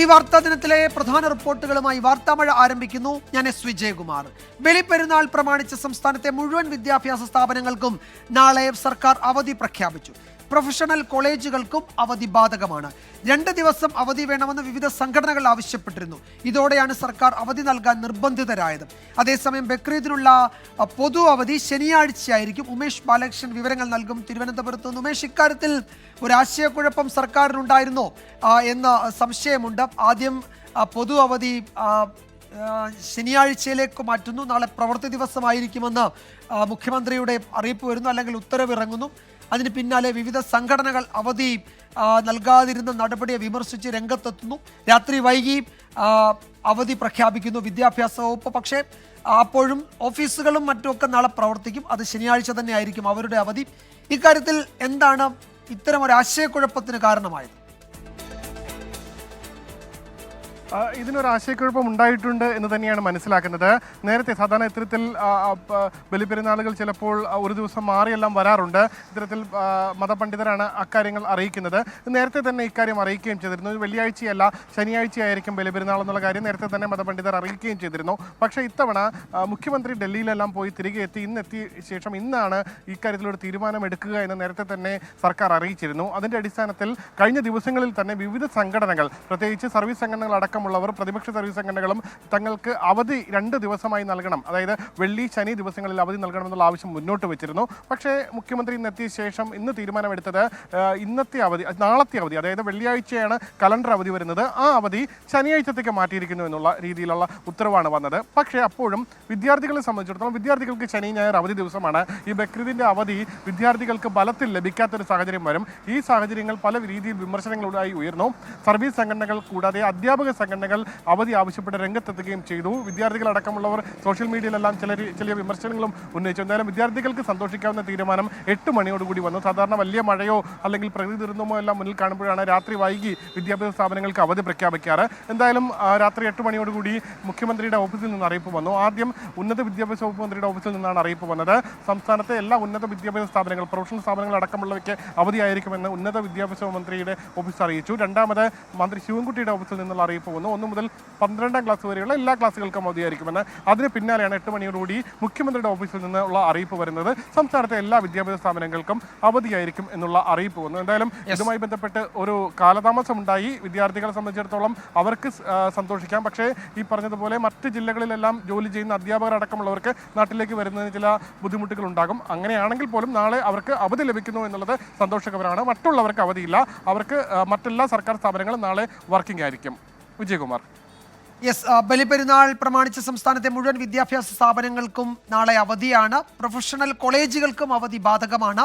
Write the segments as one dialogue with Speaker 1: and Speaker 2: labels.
Speaker 1: ഈ വാർത്താ ദിനത്തിലെ പ്രധാന റിപ്പോർട്ടുകളുമായി വാർത്താമഴ ആരംഭിക്കുന്നു. ഞാൻ എസ് വിജയകുമാർ. ബലിപ്പെരുന്നാൾ പ്രമാണിച്ച് സംസ്ഥാനത്തെ മുഴുവൻ വിദ്യാഭ്യാസ സ്ഥാപനങ്ങൾക്കും നാളെ സർക്കാർ അവധി പ്രഖ്യാപിച്ചു. പ്രൊഫഷണൽ കോളേജുകൾക്കും അവധി ബാധകമാണ്. 2 ദിവസം അവധി വേണമെന്ന് വിവിധ സംഘടനകൾ ആവശ്യപ്പെട്ടിരുന്നു. ഇതോടെയാണ് സർക്കാർ അവധി നൽകാൻ നിർബന്ധിതരായത്. അതേസമയം ബക്രീദിനുള്ള പൊതു അവധി ശനിയാഴ്ചയായിരിക്കും. ഉമേഷ് ബാലകൃഷ്ണൻ വിവരങ്ങൾ നൽകും. തിരുവനന്തപുരത്ത് നിന്ന് ഉമേഷ്, ഇക്കാര്യത്തിൽ ഒരാശയക്കുഴപ്പം സർക്കാരിനുണ്ടായിരുന്നോ എന്ന സംശയമുണ്ട്. ആദ്യം പൊതു അവധി ശനിയാഴ്ചയിലേക്ക് മാറ്റുന്നു. നാളെ പ്രവൃത്തി ദിവസമായിരിക്കുമെന്ന് മുഖ്യമന്ത്രിയുടെ അറിയിപ്പ് വരുന്നു, അല്ലെങ്കിൽ ഉത്തരവിറങ്ങുന്നു. അതിന് പിന്നാലെ വിവിധ സംഘടനകൾ അവധി നൽകാതിരുന്ന നടപടിയെ വിമർശിച്ച് രംഗത്തെത്തുന്നു. രാത്രി വൈകി അവധി പ്രഖ്യാപിക്കുന്നു വിദ്യാഭ്യാസ വകുപ്പ്. പക്ഷേ അപ്പോഴും ഓഫീസുകളും മറ്റുമൊക്കെ നാളെ പ്രവർത്തിക്കും. അത് ശനിയാഴ്ച തന്നെ ആയിരിക്കും അവരുടെ അവധി. ഇക്കാര്യത്തിൽ എന്താണ് ഇത്തരം ഒരു ആശയക്കുഴപ്പത്തിന് കാരണമായത്?
Speaker 2: ഇതിനൊരു ആശയക്കുഴപ്പം ഉണ്ടായിട്ടുണ്ട് എന്ന് തന്നെയാണ് മനസ്സിലാക്കുന്നത്. നേരത്തെ സാധാരണ ഇത്തരത്തിൽ ബലിപ്പെരുന്നാളുകൾ ചിലപ്പോൾ ഒരു ദിവസം മാറിയെല്ലാം വരാറുണ്ട്. ഇത്തരത്തിൽ മതപണ്ഡിതരാണ് അക്കാര്യങ്ങൾ അറിയിക്കുന്നത്. നേരത്തെ തന്നെ ഇക്കാര്യം അറിയിക്കുകയും ചെയ്തിരുന്നു. വെള്ളിയാഴ്ചയല്ല ശനിയാഴ്ചയായിരിക്കും ബലിപ്പെരുന്നാൾ എന്നുള്ള കാര്യം നേരത്തെ തന്നെ മതപണ്ഡിതർ അറിയിക്കുകയും ചെയ്തിരുന്നു. പക്ഷേ ഇത്തവണ മുഖ്യമന്ത്രി ഡൽഹിയിലെല്ലാം പോയി തിരികെ എത്തി. ഇന്നെത്തിയ ശേഷം ഇന്നാണ് ഇക്കാര്യത്തിലൊരു തീരുമാനമെടുക്കുക എന്ന് നേരത്തെ തന്നെ സർക്കാർ അറിയിച്ചിരുന്നു. അതിൻ്റെ അടിസ്ഥാനത്തിൽ കഴിഞ്ഞ ദിവസങ്ങളിൽ തന്നെ വിവിധ സംഘടനകൾ, പ്രത്യേകിച്ച് സർവീസ് സംഘടനകൾ അടക്കമുള്ളവർ, പ്രതിപക്ഷ സർവീസ് സംഘടനകളും തങ്ങൾക്ക് അവധി 2 ദിവസമായി നൽകണം, അതായത് വെള്ളി ശനി ദിവസങ്ങളിൽ അവധി നൽകണമെന്നുള്ള ആവശ്യം മുന്നോട്ട് വെച്ചിരുന്നു. പക്ഷേ മുഖ്യമന്ത്രി ഇന്നെത്തിയ ശേഷം ഇന്ന് തീരുമാനമെടുത്തത് ഇന്നത്തെ അവധി, നാളത്തെ അവധി, അതായത് വെള്ളിയാഴ്ചയാണ് കലണ്ടർ അവധി വരുന്നത്, ആ അവധി ശനിയാഴ്ചത്തേക്ക് മാറ്റിയിരിക്കുന്നു എന്നുള്ള രീതിയിലുള്ള ഉത്തരവാണ് വന്നത്. പക്ഷേ അപ്പോഴും വിദ്യാർത്ഥികളെ സംബന്ധിച്ചിടത്തോളം വിദ്യാർത്ഥികൾക്ക് ശനി ഞായർ അവധി ദിവസമാണ്. ഈ ബക്രീദിൻ്റെ അവധി വിദ്യാർത്ഥികൾക്ക് ബലത്തിൽ ലഭിക്കാത്തൊരു സാഹചര്യം വരും. ഈ സാഹചര്യങ്ങൾ പല രീതിയിൽ വിമർശനങ്ങളുമായി ഉയർന്നു. സർവീസ് സംഘടനകൾ കൂടാതെ അധ്യാപക സംഘടനകൾ അവധി ആവശ്യപ്പെട്ട് രംഗത്തെത്തുകയും ചെയ്തു. വിദ്യാർത്ഥികളടക്കമുള്ളവർ സോഷ്യൽ മീഡിയയിലെല്ലാം ചില വിമർശനങ്ങളും ഉന്നയിച്ചു. എന്തായാലും വിദ്യാർത്ഥികൾക്ക് സന്തോഷിക്കാവുന്ന തീരുമാനം 8 മണിയോടുകൂടി വന്നു. സാധാരണ വലിയ മഴയോ അല്ലെങ്കിൽ പ്രകൃതി ദുരന്തമോ എല്ലാം മുന്നിൽ കാണുമ്പോഴാണ് രാത്രി വൈകി വിദ്യാഭ്യാസ സ്ഥാപനങ്ങൾക്ക് അവധി പ്രഖ്യാപിക്കാറ്. എന്തായാലും രാത്രി 8 മണിയോടുകൂടി മുഖ്യമന്ത്രിയുടെ ഓഫീസിൽ നിന്ന് അറിയിപ്പ് വന്നു. ആദ്യം ഉന്നത വിദ്യാഭ്യാസ വകുപ്പ് മന്ത്രിയുടെ ഓഫീസിൽ നിന്നാണ് അറിയിപ്പ് വന്നത്. സംസ്ഥാനത്തെ എല്ലാ ഉന്നത വിദ്യാഭ്യാസ സ്ഥാപനങ്ങൾ, പ്രൊഫഷണൽ സ്ഥാപനങ്ങൾ അടക്കമുള്ളവയ്ക്ക് അവധിയായിരിക്കുമെന്ന് ഉന്നത വിദ്യാഭ്യാസ മന്ത്രിയുടെ ഓഫീസ് അറിയിച്ചു. രണ്ടാമത് മന്ത്രി ശിവൻകുട്ടിയുടെ ഓഫീസിൽ നിന്നുള്ള അറിയിപ്പ് വന്നു. 1 മുതൽ 12ാം ക്ലാസ് വരെയുള്ള എല്ലാ ക്ലാസ്സുകൾക്കും അവധിയായിരിക്കുമെന്ന്. അതിന് പിന്നാലെയാണ് 8 മണിയോടുകൂടി മുഖ്യമന്ത്രിയുടെ ഓഫീസിൽ നിന്നുള്ള അറിയിപ്പ് വരുന്നത്. സംസ്ഥാനത്തെ എല്ലാ വിദ്യാഭ്യാസ സ്ഥാപനങ്ങൾക്കും അവധിയായിരിക്കും എന്നുള്ള അറിയിപ്പ് വന്നു. എന്തായാലും ഇതുമായി ബന്ധപ്പെട്ട് ഒരു കാലതാമസം ഉണ്ടായി. വിദ്യാർത്ഥികളെ സംബന്ധിച്ചിടത്തോളം അവർക്ക് സന്തോഷിക്കാം. പക്ഷേ ഈ പറഞ്ഞതുപോലെ മറ്റ് ജില്ലകളിലെല്ലാം ജോലി ചെയ്യുന്ന അധ്യാപകരടക്കമുള്ളവർക്ക് നാട്ടിലേക്ക് വരുന്നതിന് ചില ബുദ്ധിമുട്ടുകൾ ഉണ്ടാകും. അങ്ങനെയാണെങ്കിൽ പോലും നാളെ അവർക്ക് അവധി ലഭിക്കുന്നു എന്നുള്ളത് സന്തോഷകരമാണ്. മറ്റുള്ളവർക്ക് അവധിയില്ല. അവർക്ക് മറ്റെല്ലാ സർക്കാർ സ്ഥാപനങ്ങളും നാളെ വർക്കിംഗ് ആയിരിക്കും. വിജയകുമാർ.
Speaker 1: യെസ്, ബലിപ്പെരുന്നാൾ പ്രമാണിച്ച് സംസ്ഥാനത്തെ മുഴുവൻ വിദ്യാഭ്യാസ സ്ഥാപനങ്ങൾക്കും നാളെ അവധിയാണ്. പ്രൊഫഷണൽ കോളേജുകൾക്കും അവധി ബാധകമാണ്.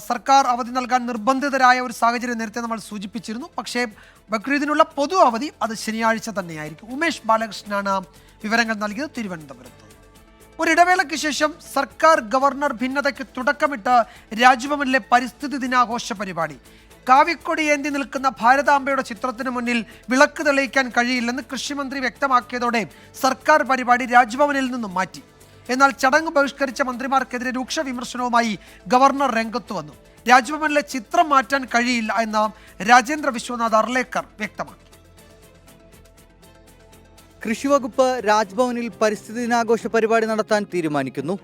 Speaker 1: സർക്കാർ അവധി നൽകാൻ നിർബന്ധിതരായ ഒരു സാഹചര്യം നേരത്തെ നമ്മൾ സൂചിപ്പിച്ചിരുന്നു. പക്ഷേ ബക്രീദിനുള്ള പൊതു അവധി അത് ശനിയാഴ്ച തന്നെയായിരിക്കും. ഉമേഷ് ബാലകൃഷ്ണനാണ് വിവരങ്ങൾ നൽകിയത് തിരുവനന്തപുരത്ത്. ഒരിടവേളയ്ക്ക് ശേഷം സർക്കാർ ഗവർണർ ഭിന്നതയ്ക്ക് തുടക്കമിട്ട് രാജ്ഭവനിലെ പരിസ്ഥിതി ദിനാഘോഷ പരിപാടി. കാവിക്കൊടി ഏന്തി നിൽക്കുന്ന ഭാരതാംബയുടെ ചിത്രത്തിന് മുന്നിൽ വിളക്ക് തെളിയിക്കാൻ കഴിയില്ലെന്ന് കൃഷിമന്ത്രി വ്യക്തമാക്കിയതോടെ സർക്കാർ പരിപാടി രാജ്ഭവനിൽ നിന്നും മാറ്റി. എന്നാൽ ചടങ്ങ് ബഹിഷ്കരിച്ച മന്ത്രിമാർക്കെതിരെ രൂക്ഷ വിമർശനവുമായി ഗവർണർ രംഗത്തു വന്നു. രാജ്ഭവനിലെ ചിത്രം മാറ്റാൻ കഴിയില്ല എന്ന് രാജേന്ദ്ര വിശ്വനാഥ് അർലേക്കർ വ്യക്തമാക്കി.
Speaker 3: കൃഷിവകുപ്പ് രാജ്ഭവനിൽ പരിസ്ഥിതി ദിനാഘോഷ പരിപാടി നടത്താൻ തീരുമാനിക്കുന്നു.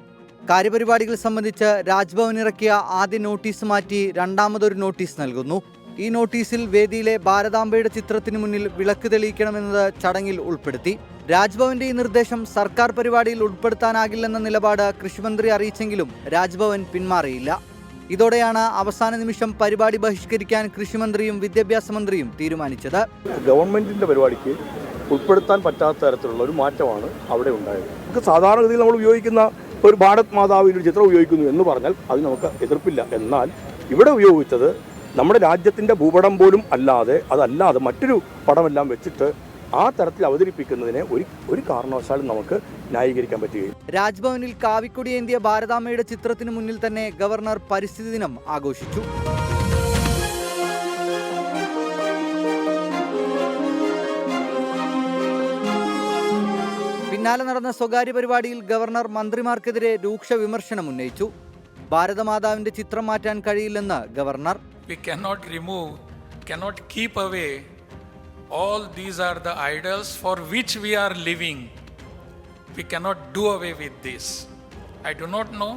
Speaker 3: കാര്യപരിപാടികൾ സംബന്ധിച്ച് രാജ്ഭവൻ ഇറക്കിയ ആദ്യ നോട്ടീസ് മാറ്റി രണ്ടാമതൊരു നോട്ടീസ് നൽകുന്നു. ഈ നോട്ടീസിൽ വേദിയിലെ ഭാരതാംബയുടെ ചിത്രത്തിന് മുന്നിൽ വിളക്ക് തെളിയിക്കണമെന്നത് ചടങ്ങിൽ ഉൾപ്പെടുത്തി. രാജ്ഭവന്റെ ഈ നിർദ്ദേശം സർക്കാർ പരിപാടിയിൽ ഉൾപ്പെടുത്താനാകില്ലെന്ന നിലപാട് കൃഷിമന്ത്രി അറിയിച്ചെങ്കിലും രാജ്ഭവൻ പിന്മാറിയില്ല. ഇതോടെയാണ് അവസാന നിമിഷം പരിപാടി ബഹിഷ്കരിക്കാൻ കൃഷിമന്ത്രിയും വിദ്യാഭ്യാസ മന്ത്രിയും തീരുമാനിച്ചത്.
Speaker 4: ഗവൺമെന്റിന്റെ പരിപാടിക്ക് ഉൾപ്പെടുത്താൻ പറ്റാത്ത തരത്തിലുള്ള ഒരു മാറ്റമാണ് അവിടെ ഉണ്ടായത്. നമുക്ക് സാധാരണഗതിയിൽ നമ്മൾ ഉപയോഗിക്കുന്ന ഒരു ഭാരത് മാതാവിൻ്റെ ഒരു ചിത്രം ഉപയോഗിക്കുന്നു എന്ന് പറഞ്ഞാൽ അത് നമുക്ക് എതിർപ്പില്ല. എന്നാൽ ഇവിടെ ഉപയോഗിച്ചത് നമ്മുടെ രാജ്യത്തിൻ്റെ ഭൂപടം പോലും അല്ലാതെ അതല്ലാതെ മറ്റൊരു പടമെല്ലാം വെച്ചിട്ട് ആ തരത്തിൽ അവതരിപ്പിക്കുന്നതിനെ ഒരു കാരണവശാലും നമുക്ക് ന്യായീകരിക്കാൻ പറ്റുകയും.
Speaker 3: രാജ്ഭവനിൽ കാവിക്കൊടിയേന്തിയ ഭാരതാംബയുടെ ചിത്രത്തിന് മുന്നിൽ തന്നെ ഗവർണർ പരിസ്ഥിതി ദിനം ആഘോഷിച്ചു. പിന്നാലെ നടന്ന സ്വകാര്യ പരിപാടിയിൽ ഗവർണർ മന്ത്രിമാർക്കെതിരെ രൂക്ഷ വിമർശനം ഉന്നയിച്ചു. ഭാരതമാതാവിന്റെ ചിത്രം മാറ്റാൻ കഴിയില്ലെന്ന് governor.
Speaker 5: We cannot remove, cannot keep away all these are the idols for which we are living. We cannot do away with this. I do not know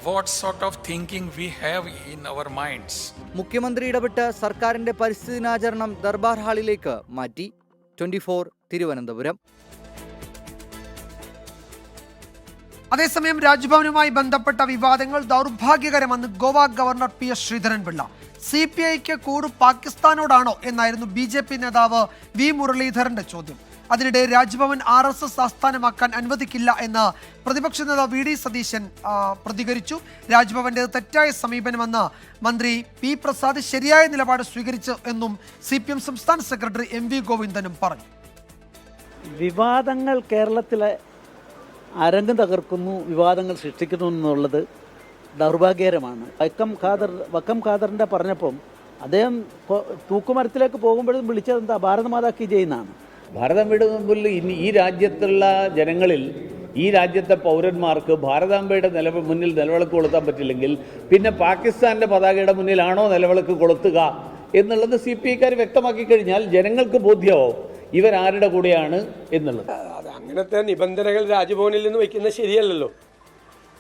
Speaker 5: what sort of thinking we have in our minds.
Speaker 3: മുഖ്യമന്ത്രി ഇടപെട്ട് സർക്കാരിന്റെ പരിസ്ഥിതി ദിനാചരണം ദർബാർ ഹാളിലേക്ക് മാറ്റി. 24 തിരുവനന്തപുരം.
Speaker 1: അതേസമയം രാജ്ഭവനുമായി ബന്ധപ്പെട്ട വിവാദങ്ങൾ ദൗർഭാഗ്യകരമെന്ന് ഗോവ ഗവർണർ പി എസ് ശ്രീധരൻപിള്ള. CPIക്ക് കൂറ് പാകിസ്ഥാനോടാണോ എന്നായിരുന്നു BJP നേതാവ് വി മുരളീധരന്റെ ചോദ്യം. അതിനിടെ രാജ്ഭവൻ RSS ആസ്ഥാനമാക്കാൻ അനുവദിക്കില്ല എന്ന് പ്രതിപക്ഷ നേതാവ് VD സതീശൻ പ്രതികരിച്ചു. രാജ്ഭവന്റെ തെറ്റായ സമീപനമെന്ന് മന്ത്രി P പ്രസാദ് ശരിയായ നിലപാട് സ്വീകരിച്ചു എന്നും CPM സംസ്ഥാന സെക്രട്ടറി MV ഗോവിന്ദനും പറഞ്ഞു.
Speaker 6: വിവാദങ്ങൾ കേരളത്തിലെ അരങ്ങ് തകർക്കുന്നു, വിവാദങ്ങൾ സൃഷ്ടിക്കുന്നു എന്നുള്ളത് ദൗർഭാഗ്യകരമാണ്. വക്കം ഖാദറിൻ്റെ പറഞ്ഞപ്പം അദ്ദേഹം തൂക്കുമരത്തിലേക്ക് പോകുമ്പോഴും വിളിച്ചത് എന്താ, ഭാരതമാതാ കി ജയ് എന്നാണ്.
Speaker 7: ഭാരതാംബയുടെ മുമ്പിൽ ഈ രാജ്യത്തുള്ള ജനങ്ങളിൽ, ഈ രാജ്യത്തെ പൗരന്മാർക്ക് ഭാരതാംബയുടെ മുന്നിൽ നിലവിളക്ക് കൊളുത്താൻ പറ്റില്ലെങ്കിൽ പിന്നെ പാകിസ്ഥാൻ്റെ പതാകയുടെ മുന്നിലാണോ നിലവിളക്ക് കൊളുത്തുക എന്നുള്ളത് CPIക്കാർ വ്യക്തമാക്കി കഴിഞ്ഞാൽ ജനങ്ങൾക്ക് ബോധ്യമാവും ഇവരാരുടെ കൂടെയാണ് എന്നുള്ളത്.
Speaker 8: അങ്ങനത്തെ നിബന്ധനകൾ രാജ്ഭവനിൽ നിന്ന് വയ്ക്കുന്നത് ശരിയല്ലല്ലോ.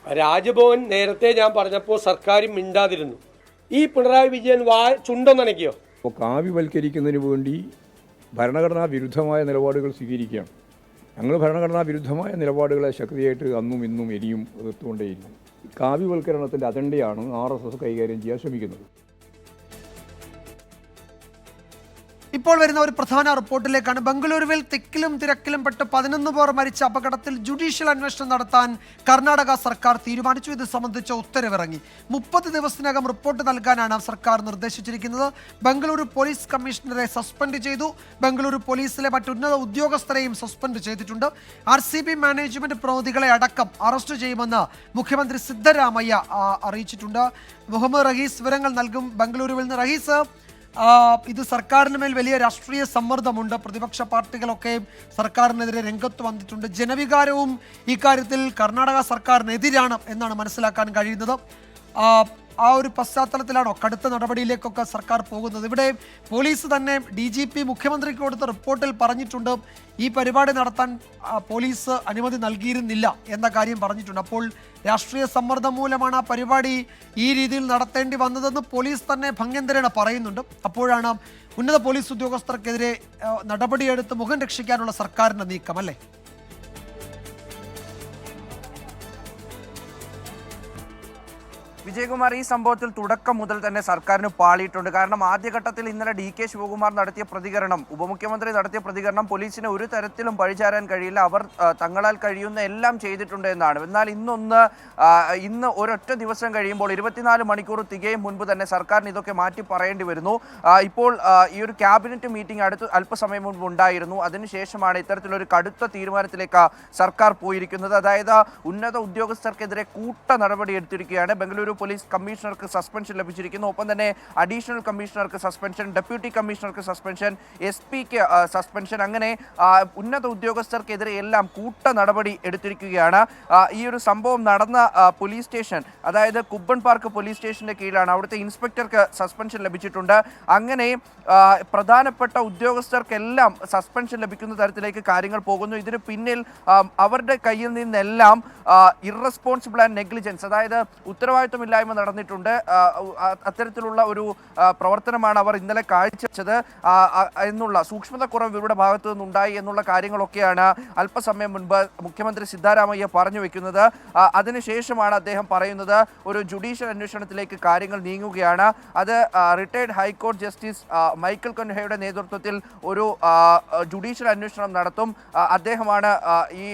Speaker 8: രാജ്ഭവൻ നേരത്തെ ഞാൻ പറഞ്ഞപ്പോൾ സർക്കാരും മിണ്ടാതിരുന്നു. ഈ പിണറായി വിജയൻ ചുണ്ടൊന്നനക്കിയോ?
Speaker 4: അപ്പോൾ കാവ്യവൽക്കരിക്കുന്നതിന് വേണ്ടി ഭരണഘടനാ വിരുദ്ധമായ നിലപാടുകൾ സ്വീകരിക്കുകയാണ്. ഞങ്ങൾ ഭരണഘടനാ വിരുദ്ധമായ നിലപാടുകളെ ശക്തിയായിട്ട് അന്നും ഇന്നും ഇനിയും എതിർത്തുകൊണ്ടേയിരിക്കും. കാവ്യവൽക്കരണത്തിൻ്റെ അജണ്ടയാണ് RSS കൈകാര്യം ചെയ്യാൻ ശ്രമിക്കുന്നത്.
Speaker 1: ഇപ്പോൾ വരുന്ന ഒരു പ്രധാന റിപ്പോർട്ടിലേക്കാണ്. ബംഗളൂരുവിൽ തിക്കിലും തിരക്കിലും പെട്ട് 11 പേർ മരിച്ച അപകടത്തിൽ ജുഡീഷ്യൽ അന്വേഷണം നടത്താൻ കർണാടക സർക്കാർ തീരുമാനിച്ചു. ഇത് സംബന്ധിച്ച ഉത്തരവിറങ്ങി. 30 ദിവസത്തിനകം റിപ്പോർട്ട് നൽകാനാണ് സർക്കാർ നിർദ്ദേശിച്ചിരിക്കുന്നത്. ബംഗളൂരു പോലീസ് കമ്മീഷണറെ സസ്പെൻഡ് ചെയ്തു. ബംഗളൂരു പോലീസിലെ മറ്റുന്നത ഉദ്യോഗസ്ഥരെയും സസ്പെൻഡ് ചെയ്തിട്ടുണ്ട്. RCB മാനേജ്മെന്റ് പ്രതിനിധികളെ അടക്കം അറസ്റ്റ് ചെയ്യുമെന്ന് മുഖ്യമന്ത്രി സിദ്ധരാമയ്യ അറിയിച്ചിട്ടുണ്ട്. മുഹമ്മദ് റഹീസ് വിവരങ്ങൾ നൽകും ബംഗളൂരുവിൽ നിന്ന്. റഹീസ്, ഇത് സർക്കാരിന് മേൽ വലിയ രാഷ്ട്രീയ സമ്മർദ്ദമുണ്ട്. പ്രതിപക്ഷ പാർട്ടികളൊക്കെ സർക്കാരിനെതിരെ രംഗത്ത് വന്നിട്ടുണ്ട്. ജനവികാരവും ഇക്കാര്യത്തിൽ കർണാടക സർക്കാരിനെതിരാണ് എന്നാണ് മനസ്സിലാക്കാൻ കഴിയുന്നത്. ആ ഒരു പശ്ചാത്തലത്തിലാണോ കടുത്ത നടപടിയിലേക്കൊക്കെ സർക്കാർ പോകുന്നത്? ഇവിടെ പോലീസ് തന്നെ DGP മുഖ്യമന്ത്രിക്ക് കൊടുത്ത റിപ്പോർട്ടിൽ പറഞ്ഞിട്ടുണ്ട് ഈ പരിപാടി നടത്താൻ പോലീസ് അനുമതി നൽകിയിരുന്നില്ല എന്ന കാര്യം പറഞ്ഞിട്ടുണ്ട്. അപ്പോൾ രാഷ്ട്രീയ സമ്മർദ്ദം മൂലമാണ് ആ പരിപാടി ഈ രീതിയിൽ നടത്തേണ്ടി വന്നതെന്ന് പോലീസ് തന്നെ ഭംഗ്യന്തരേണ പറയുന്നുണ്ട്. അപ്പോഴാണ് ഉന്നത പോലീസ് ഉദ്യോഗസ്ഥർക്കെതിരെ നടപടിയെടുത്ത് മുഖം രക്ഷിക്കാനുള്ള സർക്കാരിൻ്റെ നീക്കം, അല്ലേ?
Speaker 9: വിജയകുമാർ, ഈ സംഭവത്തിൽ തുടക്കം മുതൽ തന്നെ സർക്കാരിന് പാളിയിട്ടുണ്ട്. കാരണം ആദ്യഘട്ടത്തിൽ ഇന്നലെ DK ശിവകുമാർ നടത്തിയ പ്രതികരണം, ഉപമുഖ്യമന്ത്രി നടത്തിയ പ്രതികരണം പോലീസിനെ ഒരു തരത്തിലും പഴിചാരാൻ കഴിയില്ല, അവർ തങ്ങളാൽ കഴിയുന്ന എല്ലാം ചെയ്തിട്ടുണ്ട് എന്നാണ്. എന്നാൽ ഇന്ന് ഒരൊറ്റ ദിവസം കഴിയുമ്പോൾ 24 മണിക്കൂർ തികയും മുൻപ് തന്നെ സർക്കാരിന് ഇതൊക്കെ മാറ്റി പറയേണ്ടി വരുന്നു. ഇപ്പോൾ ഈ ഒരു ക്യാബിനറ്റ് മീറ്റിംഗ് അല്പസമയം മുൻപ് ഉണ്ടായിരുന്നു. അതിനുശേഷമാണ് ഇത്തരത്തിലൊരു കടുത്ത തീരുമാനത്തിലേക്ക് സർക്കാർ പോയിരിക്കുന്നത്. അതായത് ഉന്നത ഉദ്യോഗസ്ഥർക്കെതിരെ കൂട്ട നടപടി എടുത്തിരിക്കുകയാണ്. ബംഗളൂരു പോലീസ് കമ്മീഷണർക്ക് സസ്പെൻഷൻ ലഭിച്ചിരിക്കുന്നു. ഒപ്പം തന്നെ അഡീഷണൽ കമ്മീഷണർക്ക് സസ്പെൻഷൻ, ഡെപ്യൂട്ടി കമ്മീഷണർക്ക് സസ്പെൻഷൻ, SP-ക്ക് സസ്പെൻഷൻ, അങ്ങനെ ഉന്നത ഉദ്യോഗസ്ഥർക്കെതിരെ എല്ലാം കൂട്ട നടപടി എടുത്തിരിക്കുകയാണ്. ഈ ഒരു സംഭവം നടന്ന പോലീസ് സ്റ്റേഷൻ, അതായത് കുബ്ബൺ പാർക്ക് പോലീസ് സ്റ്റേഷന്റെ കീഴിലാണ്. അവിടുത്തെ ഇൻസ്പെക്ടർക്ക് സസ്പെൻഷൻ ലഭിച്ചിട്ടുണ്ട്. അങ്ങനെ പ്രധാനപ്പെട്ട ഉദ്യോഗസ്ഥർക്കെല്ലാം സസ്പെൻഷൻ ലഭിക്കുന്ന തരത്തിലേക്ക് കാര്യങ്ങൾ പോകുന്നു. ഇതിന് പിന്നിൽ അവരുടെ കയ്യിൽ നിന്നെല്ലാം ഇറസ്പോൺസിബിൾ ആൻഡ് നെഗ്ലിജൻസ്, അതായത് ഉത്തരവാദിത്വമില്ലായ്മ നടന്നിട്ടുണ്ട്. അത്തരത്തിലുള്ള ഒരു പ്രവർത്തനമാണ് അവർ ഇന്നലെ കാഴ്ചവെച്ചത് എന്നുള്ള സൂക്ഷ്മത കുറവ് ഇവരുടെ ഭാഗത്തു നിന്നുണ്ടായി എന്നുള്ള കാര്യങ്ങളൊക്കെയാണ് അല്പസമയം മുൻപ് മുഖ്യമന്ത്രി സിദ്ധരാമയ്യ പറഞ്ഞു വെക്കുന്നത്. അതിനുശേഷമാണ് അദ്ദേഹം പറയുന്നത് ഒരു ജുഡീഷ്യൽ അന്വേഷണത്തിലേക്ക് കാര്യങ്ങൾ നീങ്ങുകയാണ്. അത് റിട്ടയർഡ് ഹൈക്കോടതി ജസ്റ്റിസ് മൈക്കൽ കൊൻഹയുടെ നേതൃത്വത്തിൽ ഒരു ജുഡീഷ്യൽ അന്വേഷണം നടത്തും. അദ്ദേഹമാണ് ഈ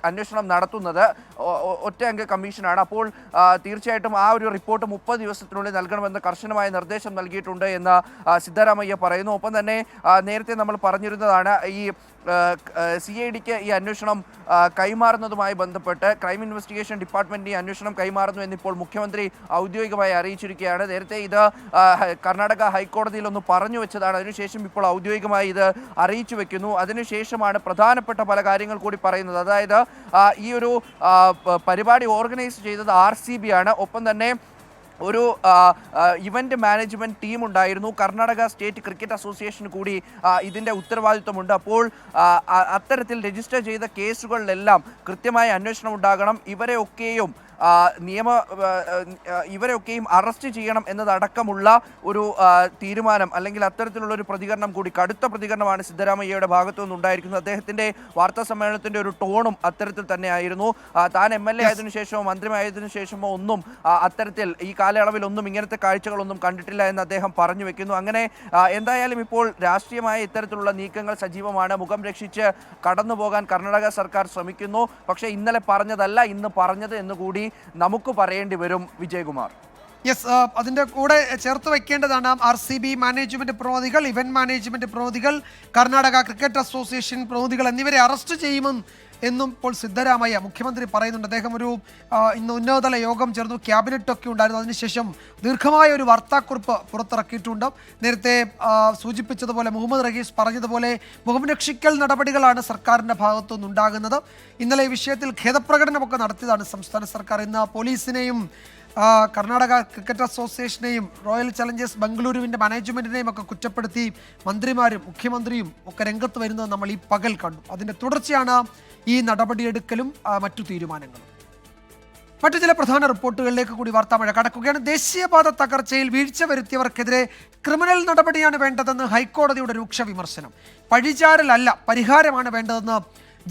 Speaker 9: അന്വേഷണം നടത്തുന്നത്. ഒറ്റ അംഗ കമ്മീഷനാണ്. അപ്പോൾ തീർച്ചയായിട്ടും ആ ഒരു റിപ്പോർട്ട് 30 ദിവസത്തിനുള്ളിൽ നൽകണമെന്ന് കർശനമായ നിർദ്ദേശം നൽകിയിട്ടുണ്ട് എന്ന് സിദ്ധരാമയ്യ പറയുന്നു. ഒപ്പം തന്നെ നേരത്തെ നമ്മൾ പറഞ്ഞിരുന്നതാണ് ഈ CIDക്ക് ഈ അന്വേഷണം കൈമാറുന്നതുമായി ബന്ധപ്പെട്ട് ക്രൈം ഇൻവെസ്റ്റിഗേഷൻ ഡിപ്പാർട്ട്മെൻറ്റിന് ഈ അന്വേഷണം കൈമാറുന്നു എന്നിപ്പോൾ മുഖ്യമന്ത്രി ഔദ്യോഗികമായി അറിയിച്ചിരിക്കുകയാണ്. നേരത്തെ ഇത് കർണാടക ഹൈക്കോടതിയിൽ ഒന്ന് പറഞ്ഞു വെച്ചതാണ്. അതിനുശേഷം ഇപ്പോൾ ഔദ്യോഗികമായി ഇത് അറിയിച്ചു വെക്കുന്നു. അതിനുശേഷമാണ് പ്രധാനപ്പെട്ട പല കാര്യങ്ങൾ കൂടി പറയുന്നത്. അതായത് ഈ ഒരു പരിപാടി ഓർഗനൈസ് ചെയ്തത് RCB ആണ്. ഒപ്പം തന്നെ ഒരു ഇവന്റ് മാനേജ്മെന്റ് ടീം ഉണ്ടായിരുന്നു. കർണാടക സ്റ്റേറ്റ് ക്രിക്കറ്റ് അസോസിയേഷന് കൂടി ഇതിൻ്റെ ഉത്തരവാദിത്വമുണ്ട്. അപ്പോൾ അത്തരത്തിൽ രജിസ്റ്റർ ചെയ്ത കേസുകളിലെല്ലാം കൃത്യമായ അന്വേഷണം ഉണ്ടാകണം. ഇവരെയൊക്കെയും അറസ്റ്റ് ചെയ്യണം എന്നതടക്കമുള്ള ഒരു തീരുമാനം അല്ലെങ്കിൽ അത്തരത്തിലുള്ള ഒരു പ്രതികരണം കൂടി, കടുത്ത പ്രതികരണമാണ് സിദ്ധരാമയ്യയുടെ ഭാഗത്തു നിന്നുണ്ടായിരിക്കുന്നത്. അദ്ദേഹത്തിൻ്റെ വാർത്താ സമ്മേളനത്തിൻ്റെ ഒരു ടോണും അത്തരത്തിൽ തന്നെയായിരുന്നു. താൻ MLA ആയതിനു ശേഷമോ മന്ത്രിയായതിനു ശേഷമോ ഒന്നും അത്തരത്തിൽ ഈ കാലയളവിലൊന്നും ഇങ്ങനത്തെ കാഴ്ചകളൊന്നും കണ്ടിട്ടില്ല എന്ന് അദ്ദേഹം പറഞ്ഞു വെക്കുന്നു. അങ്ങനെ എന്തായാലും ഇപ്പോൾ രാഷ്ട്രീയമായ ഇത്തരത്തിലുള്ള നീക്കങ്ങൾ സജീവമാണ്. മുഖം രക്ഷിച്ച് കടന്നു പോകാൻ കർണാടക സർക്കാർ ശ്രമിക്കുന്നു. പക്ഷേ ഇന്നലെ പറഞ്ഞതല്ല ഇന്ന് പറഞ്ഞത് എന്നുകൂടി നമുക്ക് പറയേണ്ടി വരും വിജയകുമാർ.
Speaker 1: യെസ്, അതിൻ്റെ കൂടെ ചേർത്ത് വയ്ക്കേണ്ടതാണ് RCB മാനേജ്മെന്റ് പ്രതിനിധികൾ, ഇവന്റ് മാനേജ്മെന്റ് പ്രതിനിധികൾ, കർണാടക ക്രിക്കറ്റ് അസോസിയേഷൻ പ്രതിനിധികൾ എന്നിവരെ അറസ്റ്റ് ചെയ്യുമെന്നും ഇപ്പോൾ സിദ്ധരാമയ്യ മുഖ്യമന്ത്രി പറയുന്നുണ്ട്. അദ്ദേഹം ഇന്ന് ഉന്നതതല യോഗം ചേർന്നു, ക്യാബിനറ്റൊക്കെ ഉണ്ടായിരുന്നു. അതിനുശേഷം ദീർഘമായ ഒരു വാർത്താക്കുറിപ്പ് പുറത്തിറക്കിയിട്ടുണ്ട്. നേരത്തെ സൂചിപ്പിച്ചതുപോലെ മുഹമ്മദ് റഹീസ് പറഞ്ഞതുപോലെ മുഖം രക്ഷിക്കൽ നടപടികളാണ് സർക്കാരിൻ്റെ ഭാഗത്തുനിന്നുണ്ടാകുന്നത്. ഇന്നലെ ഈ വിഷയത്തിൽ ഖേദപ്രകടനമൊക്കെ നടത്തിയതാണ് സംസ്ഥാന സർക്കാർ. ഇന്ന് പോലീസിനെയും കർണാടക ക്രിക്കറ്റ് അസോസിയേഷനെയും റോയൽ ചലഞ്ചേഴ്സ് ബംഗളൂരുവിൻ്റെ മാനേജ്മെൻറ്റിനെയും ഒക്കെ കുറ്റപ്പെടുത്തി മന്ത്രിമാരും മുഖ്യമന്ത്രിയും ഒക്കെ രംഗത്ത് വരുന്നത് നമ്മൾ ഈ പകൽ കണ്ടു. അതിൻ്റെ തുടർച്ചയാണ് ഈ നടപടിയെടുക്കലും മറ്റു തീരുമാനങ്ങളും. മറ്റു ചില പ്രധാന റിപ്പോർട്ടുകളിലേക്ക് കൂടി വാർത്താമഴ കടക്കുകയാണ്. ദേശീയപാത തകർച്ചയിൽ വീഴ്ച വരുത്തിയവർക്കെതിരെ ക്രിമിനൽ നടപടിയാണ് വേണ്ടതെന്ന് ഹൈക്കോടതിയുടെ രൂക്ഷ വിമർശനം. പഴിചാരലല്ല, പരിഹാരമാണ് വേണ്ടതെന്ന്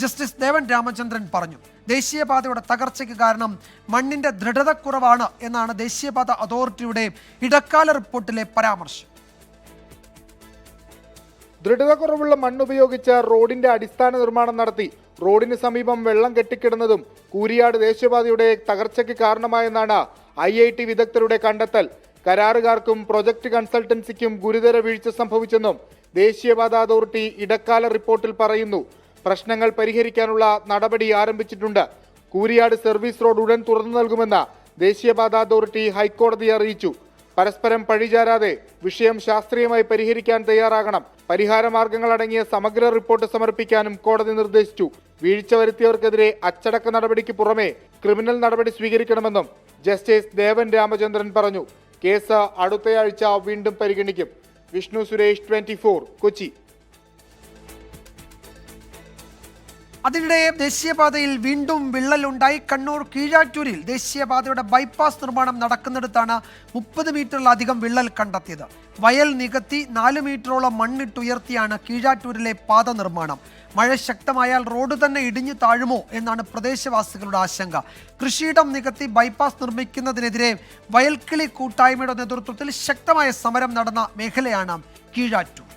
Speaker 1: ജസ്റ്റിസ് ദേവൻ രാമചന്ദ്രൻ പറഞ്ഞു. ദേശീയപാതയുടെ തകർച്ചയ്ക്ക് കാരണം മണ്ണിന്റെ ദൃഢതക്കുറവാണ് എന്നാണ് ദേശീയപാത അതോറിറ്റിയുടെ ഇടക്കാല റിപ്പോർട്ടിലെ പരാമർശം.
Speaker 10: ദൃഢതക്കുറവുള്ള മണ്ണുപയോഗിച്ച് റോഡിന്റെ അടിസ്ഥാന നിർമ്മാണം നടത്തി. റോഡിന് സമീപം വെള്ളം കെട്ടിക്കിടന്നതും കൂരിയാട് ദേശീയപാതയുടെ തകർച്ചയ്ക്ക് കാരണമായെന്നാണ് IIT വിദഗ്ധരുടെ കണ്ടെത്തൽ. കരാറുകാർക്കും പ്രൊജക്ട് കൺസൾട്ടൻസിക്കും ഗുരുതര വീഴ്ച സംഭവിച്ചെന്നും ദേശീയപാത അതോറിറ്റി ഇടക്കാല റിപ്പോർട്ടിൽ പറയുന്നു. പ്രശ്നങ്ങൾ പരിഹരിക്കാനുള്ള നടപടി ആരംഭിച്ചിട്ടുണ്ട്. കൂരിയാട് സർവീസ് റോഡ് ഉടൻ തുറന്നു നൽകുമെന്ന് ദേശീയപാത അതോറിറ്റി ഹൈക്കോടതിയെ അറിയിച്ചു. പരസ്പരം പഴിചാരാതെ വിഷയം ശാസ്ത്രീയമായി പരിഹരിക്കാൻ തയ്യാറാകണം. പരിഹാര മാർഗങ്ങൾ അടങ്ങിയ സമഗ്ര റിപ്പോർട്ട് സമർപ്പിക്കാനും കോടതി നിർദ്ദേശിച്ചു. വീഴ്ച വരുത്തിയവർക്കെതിരെ അച്ചടക്ക നടപടിക്ക് പുറമെ ക്രിമിനൽ നടപടി സ്വീകരിക്കണമെന്നും ജസ്റ്റിസ് ദേവൻ രാമചന്ദ്രൻ പറഞ്ഞു. കേസ് അടുത്തയാഴ്ച വീണ്ടും പരിഗണിക്കും. വിഷ്ണു സുരേഷ്, 24, കൊച്ചി.
Speaker 1: അതിനിടെ ദേശീയപാതയിൽ വീണ്ടും വിള്ളലുണ്ടായി. കണ്ണൂർ കീഴാറ്റൂരിൽ ദേശീയപാതയുടെ ബൈപ്പാസ് നിർമ്മാണം നടക്കുന്നിടത്താണ് 30 മീറ്ററിലധികം വിള്ളൽ കണ്ടെത്തിയത്. വയൽ നികത്തി 4 മീറ്ററോളം മണ്ണിട്ടുയർത്തിയാണ് കീഴാറ്റൂരിലെ പാത നിർമ്മാണം. മഴ ശക്തമായാൽ റോഡ് തന്നെ ഇടിഞ്ഞു താഴുമോ എന്നാണ് പ്രദേശവാസികളുടെ ആശങ്ക. കൃഷിയിടം നികത്തി ബൈപ്പാസ് നിർമ്മിക്കുന്നതിനെതിരെ വയൽക്കിളി കൂട്ടായ്മയുടെ നേതൃത്വത്തിൽ ശക്തമായ സമരം നടന്ന മേഖലയാണ് കീഴാറ്റൂർ.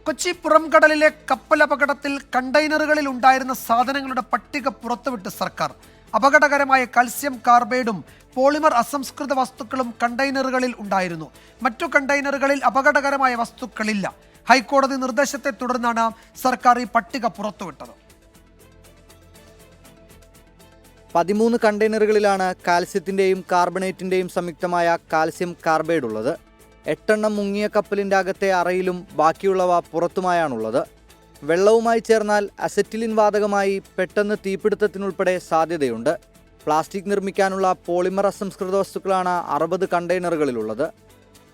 Speaker 1: കൊച്ചി പുറംകടലിലെ കപ്പലപകടത്തിൽ കണ്ടെയ്നറുകളിൽ ഉണ്ടായിരുന്ന സാധനങ്ങളുടെ പട്ടിക പുറത്തുവിട്ട് സർക്കാർ. അപകടകരമായ കാൽസ്യം കാർബൈഡും പോളിമർ അസംസ്കൃത വസ്തുക്കളും കണ്ടെയ്നറുകളിൽ ഉണ്ടായിരുന്നു. മറ്റു കണ്ടെയ്നറുകളിൽ അപകടകരമായ വസ്തുക്കളില്ല. ഹൈക്കോടതി നിർദ്ദേശത്തെ തുടർന്നാണ് സർക്കാർ ഈ പട്ടിക പുറത്തുവിട്ടത്.
Speaker 3: 13 കണ്ടെയ്നറുകളിലാണ് കാൽസ്യത്തിൻ്റെയും കാർബണേറ്റിൻ്റെയും സംയുക്തമായ കാൽസ്യം കാർബൈഡ് ഉള്ളത്. 8 എണ്ണം മുങ്ങിയ കപ്പലിൻ്റെ അകത്തെ അറയിലും ബാക്കിയുള്ളവ പുറത്തുമായാണുള്ളത്. വെള്ളവുമായി ചേർന്നാൽ അസറ്റിലിൻ വാതകമായി പെട്ടെന്ന് തീപിടുത്തത്തിനുൾപ്പെടെ സാധ്യതയുണ്ട്. പ്ലാസ്റ്റിക് നിർമ്മിക്കാനുള്ള പോളിമർ അസംസ്കൃത വസ്തുക്കളാണ് 60 കണ്ടെയ്നറുകളിലുള്ളത്.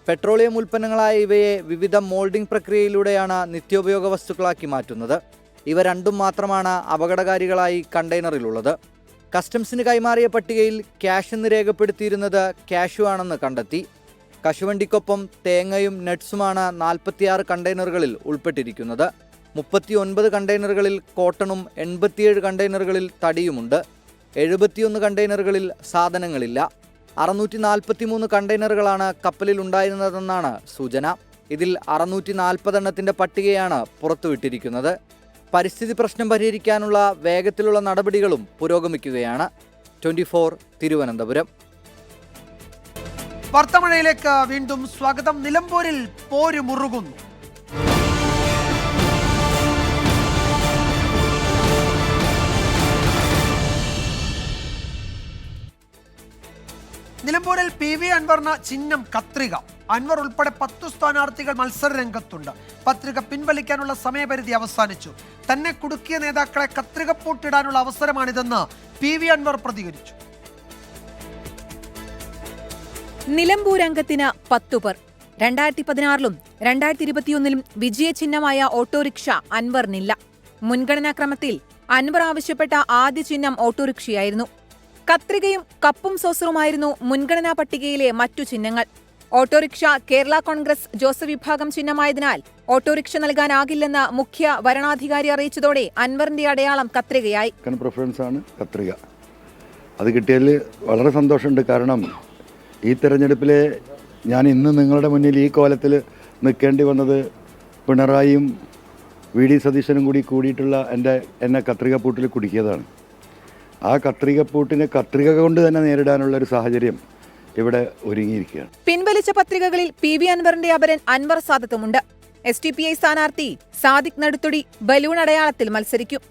Speaker 3: പെട്രോളിയം ഉൽപ്പന്നങ്ങളായ ഇവയെ വിവിധ മോൾഡിംഗ് പ്രക്രിയയിലൂടെയാണ് നിത്യോപയോഗ വസ്തുക്കളാക്കി മാറ്റുന്നത്. ഇവ രണ്ടും മാത്രമാണ് അപകടകാരികളായി കണ്ടെയ്നറിലുള്ളത്. കസ്റ്റംസിന് കൈമാറിയ പട്ടികയിൽ ക്യാഷ് എന്ന് രേഖപ്പെടുത്തിയിരുന്നത് കാഷ്യൂ ആണെന്ന് കണ്ടെത്തി. കശുവണ്ടിക്കൊപ്പം തേങ്ങയും നട്ട്സുമാണ് 46 കണ്ടെയ്നറുകളിൽ ഉൾപ്പെട്ടിരിക്കുന്നത്. 39 കണ്ടെയ്നറുകളിൽ കോട്ടണും 87 കണ്ടെയ്നറുകളിൽ തടിയുമുണ്ട്. 71 കണ്ടെയ്നറുകളിൽ സാധനങ്ങളില്ല. 643 കണ്ടെയ്നറുകളാണ് കപ്പലിൽ ഉണ്ടായിരുന്നതെന്നാണ് സൂചന. ഇതിൽ 640 എണ്ണത്തിൻ്റെ പട്ടികയാണ് പുറത്തുവിട്ടിരിക്കുന്നത്. പരിസ്ഥിതി പ്രശ്നം പരിഹരിക്കാനുള്ള വേഗത്തിലുള്ള നടപടികളും പുരോഗമിക്കുകയാണ്. 24 തിരുവനന്തപുരം.
Speaker 1: വാർത്താമഴയിലേക്ക് വീണ്ടും സ്വാഗതം. നിലമ്പൂരിൽ പോര് മുറുകുന്നു. നിലമ്പൂരിൽ PV അൻവറിന് ചിഹ്നം കത്രിക. അൻവർ ഉൾപ്പെടെ 10 സ്ഥാനാർത്ഥികൾ മത്സര രംഗത്തുണ്ട്. പത്രിക പിൻവലിക്കാനുള്ള സമയപരിധി അവസാനിച്ചു. തന്നെ കുടുക്കിയ നേതാക്കളെ കത്രികപ്പൂട്ടിടാനുള്ള അവസരമാണിതെന്ന് PV അൻവർ പ്രതികരിച്ചു.
Speaker 11: നിലമ്പൂർ അംഗത്തിന് 10 പേർ. 2016-ലും 2021-ലും വിജയചിഹ്നമായ ഓട്ടോറിക്ഷ അൻവറിനില്ല. മുൻഗണനാക്രമത്തിൽ അൻവർ ആവശ്യപ്പെട്ട ആദ്യ ചിഹ്നം ഓട്ടോറിക്ഷയായിരുന്നു. കത്രികയും കപ്പും സോസറുമായിരുന്നു മുൻഗണനാ പട്ടികയിലെ മറ്റു ചിഹ്നങ്ങൾ. ഓട്ടോറിക്ഷ കേരള കോൺഗ്രസ് ജോസഫ് വിഭാഗം ചിഹ്നമായതിനാൽ ഓട്ടോറിക്ഷ നൽകാനാകില്ലെന്ന് മുഖ്യ വരണാധികാരി അറിയിച്ചതോടെ അൻവറിന്റെ അടയാളം കത്രികയായി.
Speaker 12: പ്രിഫറൻസ് ആണ് കത്രിക. അത് കിട്ടിയതിൽ വളരെ സന്തോഷമുണ്ട്. കാരണം ഈ തെരഞ്ഞെടുപ്പിലെ ഞാൻ ഇന്ന് നിങ്ങളുടെ മുന്നിൽ ഈ കോലത്തിൽ നിൽക്കേണ്ടി വന്നത് പിണറായിയും VD സതീശനും കൂടിയിട്ടുള്ള എന്നെ കത്രികപ്പൂട്ടിൽ കുടുക്കിയതാണ്. ആ കത്രികപ്പൂട്ടിനെ കത്രിക കൊണ്ട് തന്നെ നേരിടാനുള്ള ഒരു സാഹചര്യം ഇവിടെ ഒരുങ്ങിയിരിക്കുകയാണ്.
Speaker 11: പിൻവലിച്ച പത്രികകളിൽ PV അൻവറിന്റെ അപരൻ അൻവർ സാദത്തുമുണ്ട്. SDPI സ്ഥാനാർത്ഥി സാദിഖ് നടുത്തുടി ബലൂൺ അടയാളത്തിൽ മത്സരിക്കും.